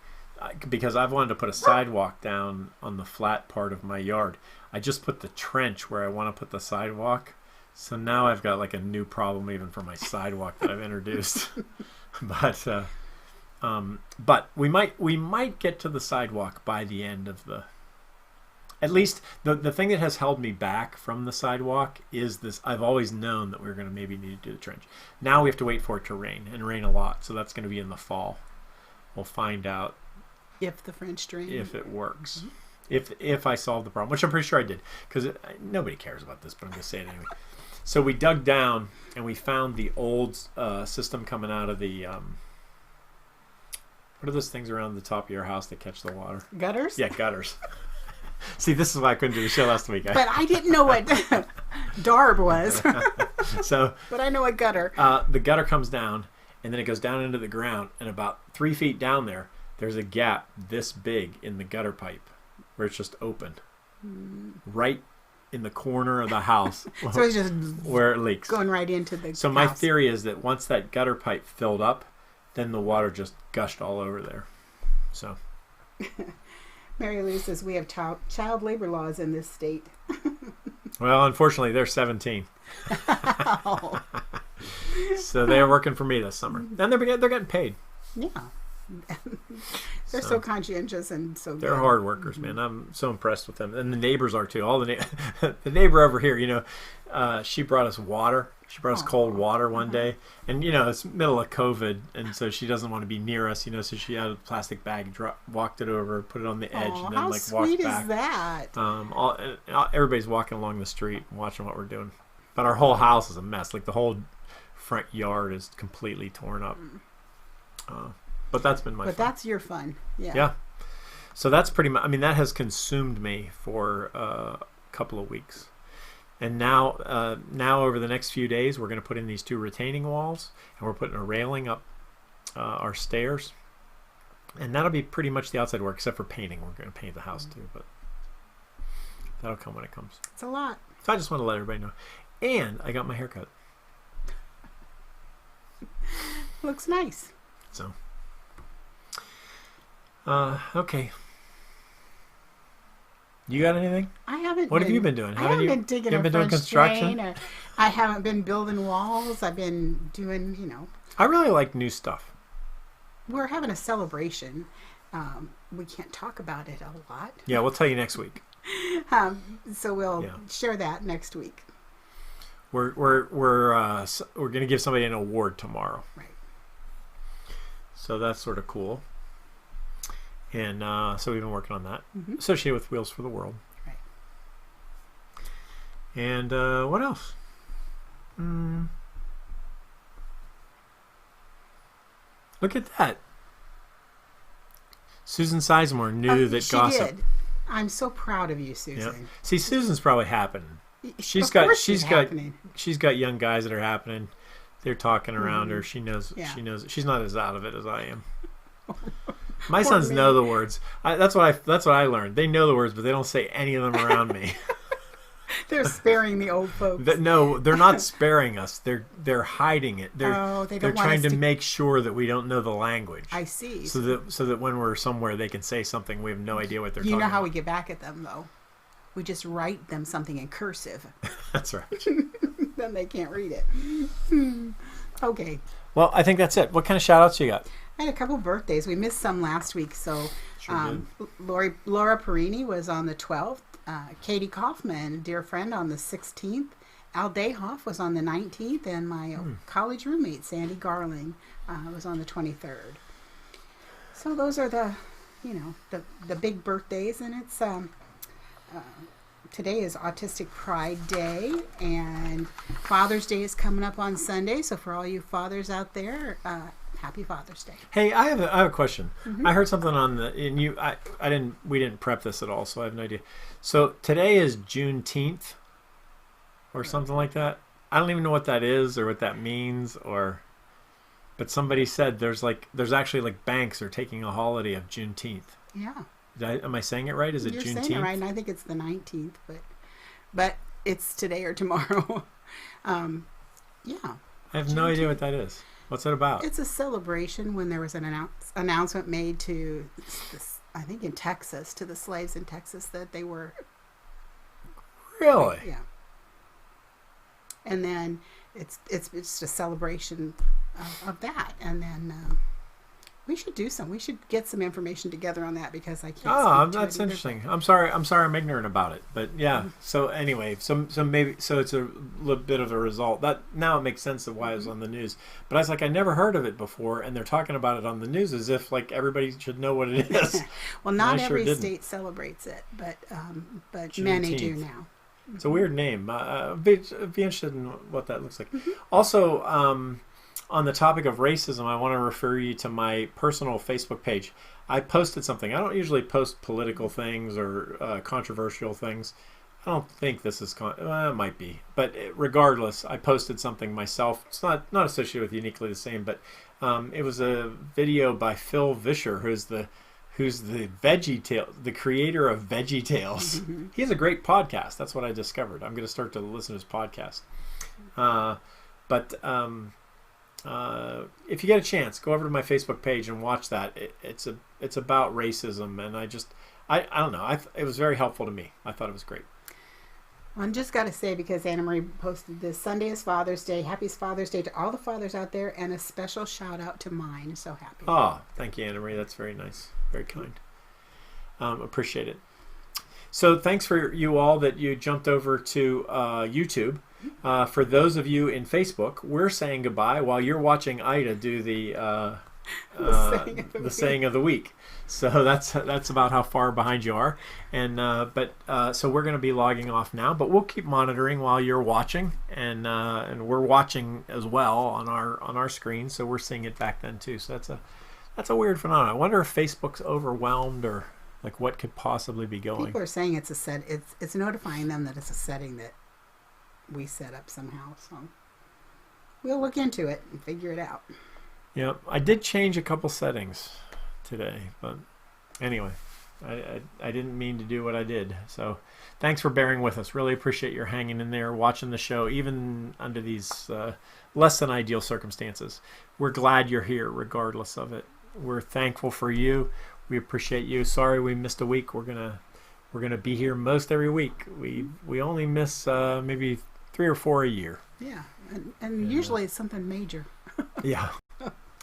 Speaker 2: because I've wanted to put a sidewalk down on the flat part of my yard, I just put the trench where I want to put the sidewalk. So now I've got like a new problem even for my sidewalk that I've introduced. But we might get to the sidewalk by the end of the... At least the thing that has held me back from the sidewalk is this. I've always known that we were going to maybe need to do the trench. Now we have to wait for it to rain, and rain a lot. So that's going to be in the fall. We'll find out
Speaker 1: if the French drain.
Speaker 2: If it works. If I solve the problem, which I'm pretty sure I did. Because nobody cares about this, but I'm going to say it anyway. So we dug down, and we found the old system coming out of the... what are those things around the top of your house that catch the water?
Speaker 1: Gutters?
Speaker 2: Yeah, gutters. See, this is why I couldn't do the show last week.
Speaker 1: But I didn't know what darb was. But I know what gutter.
Speaker 2: The gutter comes down, and then it goes down into the ground, and about 3 feet down there's a gap this big in the gutter pipe where it's just open. Right in the corner of the house.
Speaker 1: So it's just
Speaker 2: where it leaks.
Speaker 1: Going right into the
Speaker 2: So my theory is that once that gutter pipe filled up, then the water just gushed all over there. So...
Speaker 1: Mary Lou says we have child labor laws in this state.
Speaker 2: Well, unfortunately, they're 17.
Speaker 1: Oh.
Speaker 2: So they're working for me this summer. And they're getting paid.
Speaker 1: Yeah. They're so conscientious and so
Speaker 2: they're
Speaker 1: good.
Speaker 2: hard workers, man. I'm so impressed with them. And the neighbors are too. All the the neighbor over here, she brought us water. She brought us cold water one day. And, it's middle of COVID, and so she doesn't want to be near us, so she had a plastic bag, walked it over, put it on the edge, and then
Speaker 1: how
Speaker 2: walked
Speaker 1: sweet
Speaker 2: back.
Speaker 1: Is that?
Speaker 2: Everybody's walking along the street and watching what we're doing. But our whole house is a mess. Like, the whole front yard is completely torn up. But that's been my fun.
Speaker 1: But that's your fun. Yeah.
Speaker 2: Yeah. So that's pretty much, that has consumed me for a couple of weeks. And now over the next few days, we're going to put in these 2 retaining walls, and we're putting a railing up our stairs. And that'll be pretty much the outside work, except for painting. We're going to paint the house too, but that'll come when it comes.
Speaker 1: It's a lot.
Speaker 2: So I just want to let everybody know. And I got my hair cut.
Speaker 1: Looks nice.
Speaker 2: So, okay. You got anything?
Speaker 1: I haven't.
Speaker 2: What have you been doing?
Speaker 1: I haven't been digging a French
Speaker 2: construction?
Speaker 1: drain, or I haven't been building walls. I've been doing,
Speaker 2: I really like new stuff.
Speaker 1: We're having a celebration. We can't talk about it a lot.
Speaker 2: Yeah, we'll tell you next week.
Speaker 1: So we'll share that next week.
Speaker 2: We're going to give somebody an award tomorrow.
Speaker 1: Right.
Speaker 2: So that's sort of cool. And so we've been working on that, associated with Wheels for the World.
Speaker 1: Right.
Speaker 2: And what else? Look at that. Susan Sizemore knew that gossip.
Speaker 1: She did. I'm so proud of you, Susan.
Speaker 2: Yeah. See, Susan's probably happening. She's got young guys that are happening. They're talking around her. She knows. Yeah. She knows. She's not as out of it as I am. My sons know the words. That's what I learned. They know the words, but they don't say any of them around me.
Speaker 1: They're sparing the old folks.
Speaker 2: No, they're not sparing us. They're hiding it. They're trying to make sure that we don't know the language.
Speaker 1: I see.
Speaker 2: So that when we're somewhere, they can say something. We have no idea what they're talking about.
Speaker 1: You know how we get back at them, though? We just write them something in cursive.
Speaker 2: That's right.
Speaker 1: Then they can't read it. Okay.
Speaker 2: Well, I think that's it. What kind of shout-outs you got?
Speaker 1: I had a couple birthdays. We missed some last week. So Laura Perini was on the 12th. Katie Kaufman, dear friend, on the 16th. Al Dayhoff was on the 19th. And my college roommate, Sandy Garling, was on the 23rd. So those are the, the big birthdays, and it's today is Autistic Pride Day, and Father's Day is coming up on Sunday. So for all you fathers out there, happy Father's Day.
Speaker 2: Hey, I have a question.
Speaker 1: Mm-hmm.
Speaker 2: I heard something on we didn't prep this at all, so I have no idea. So today is Juneteenth or something like that. I don't even know what that is or what that means, but somebody said there's actually like banks are taking a holiday of Juneteenth.
Speaker 1: Yeah.
Speaker 2: Am I saying it right? Is it
Speaker 1: You're
Speaker 2: Juneteenth?
Speaker 1: saying it right, and I think it's the 19th, but it's today or tomorrow. Yeah.
Speaker 2: I have no idea what that is. What's it about?
Speaker 1: It's a celebration when there was an announcement made to, I think in Texas, to the slaves in Texas that they were...
Speaker 2: Really?
Speaker 1: Yeah. And then it's a celebration of that, and then we should do some. We should get some information together on that because I can't.
Speaker 2: Oh, that's interesting. I'm sorry. I'm ignorant about it. But yeah. Mm-hmm. So anyway, it's a little bit of a result. That now it makes sense of why it was on the news. But I was like, I never heard of it before, and they're talking about it on the news as if like everybody should know what it is.
Speaker 1: Well, not every state celebrates it, but many do now.
Speaker 2: It's a weird name. I'd be interested in what that looks like. Mm-hmm. Also, on the topic of racism, I want to refer you to my personal Facebook page. I posted something. I don't usually post political things or controversial things. I don't think this is... it might be. But regardless, I posted something myself. It's not associated with Uniquely the Same, but it was a video by Phil Vischer, who's the creator of Veggie Tales. Mm-hmm. He has a great podcast. That's what I discovered. I'm going to start to listen to his podcast. But if you get a chance, go over to my Facebook page and watch that. It's about racism, and I don't know. It was very helpful to me. I thought it was great.
Speaker 1: Well, I just got to say, because Anna Marie posted this, Sunday is Father's Day. Happy Father's Day to all the fathers out there, and a special shout out to mine. So happy.
Speaker 2: Oh, thank you, Anna Marie. That's very nice. Very kind. Appreciate it. So thanks for you all that you jumped over to YouTube. For those of you in Facebook, we're saying goodbye while you're watching Ida do the saying of the week. So that's about how far behind you are. And so we're going to be logging off now, but we'll keep monitoring while you're watching, and we're watching as well on our screen, so we're seeing it back then too. So that's a weird phenomenon. I wonder if Facebook's overwhelmed or like what could possibly be going.
Speaker 1: People are saying it's notifying them that it's a setting that we set up somehow. So we'll look into it and figure it out.
Speaker 2: Yeah, I did change a couple settings today, but anyway, I didn't mean to do what I did. So thanks for bearing with us. Really appreciate your hanging in there, watching the show, even under these less than ideal circumstances. We're glad you're here regardless of it. We're thankful for you. We appreciate you. Sorry we missed a week. We're gonna be here most every week. We only miss maybe 3 or 4 a year.
Speaker 1: Yeah, and usually it's something major.
Speaker 2: Yeah.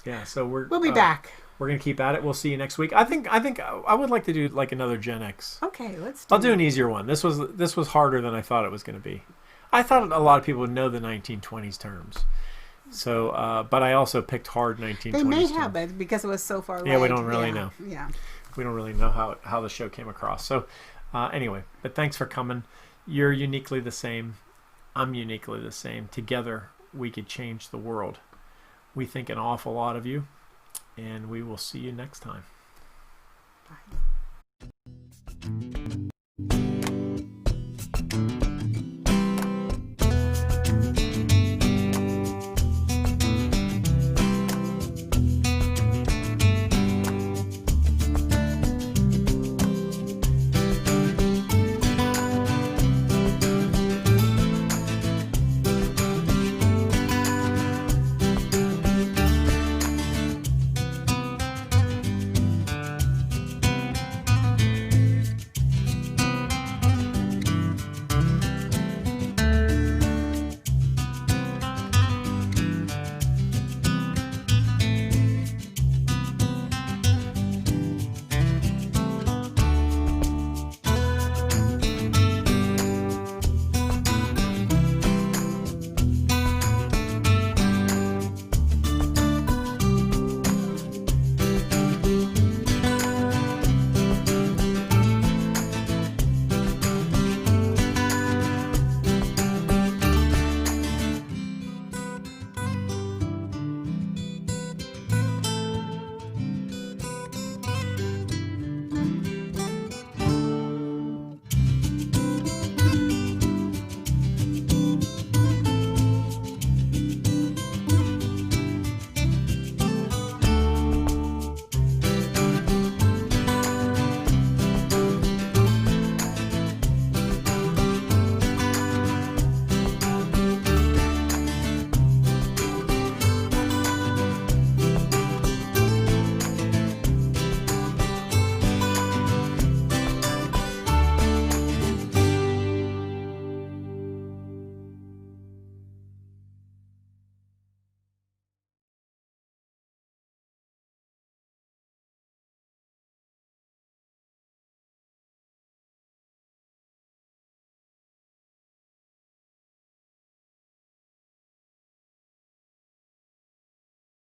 Speaker 2: Yeah, so
Speaker 1: we'll be back.
Speaker 2: We're gonna keep at it. We'll see you next week. I think I would like to do like another Gen X.
Speaker 1: Okay,
Speaker 2: I'll do an easier one. This was harder than I thought it was going to be. I thought a lot of people would know the 1920s terms. So, but I also picked hard 1920s.
Speaker 1: They may have it because it was so far away.
Speaker 2: Yeah, we don't really know.
Speaker 1: Yeah,
Speaker 2: we don't really know how the show came across. So, anyway, but thanks for coming. You're uniquely the same. I'm uniquely the same. Together, we could change the world. We think an awful lot of you, and we will see you next time.
Speaker 1: Bye.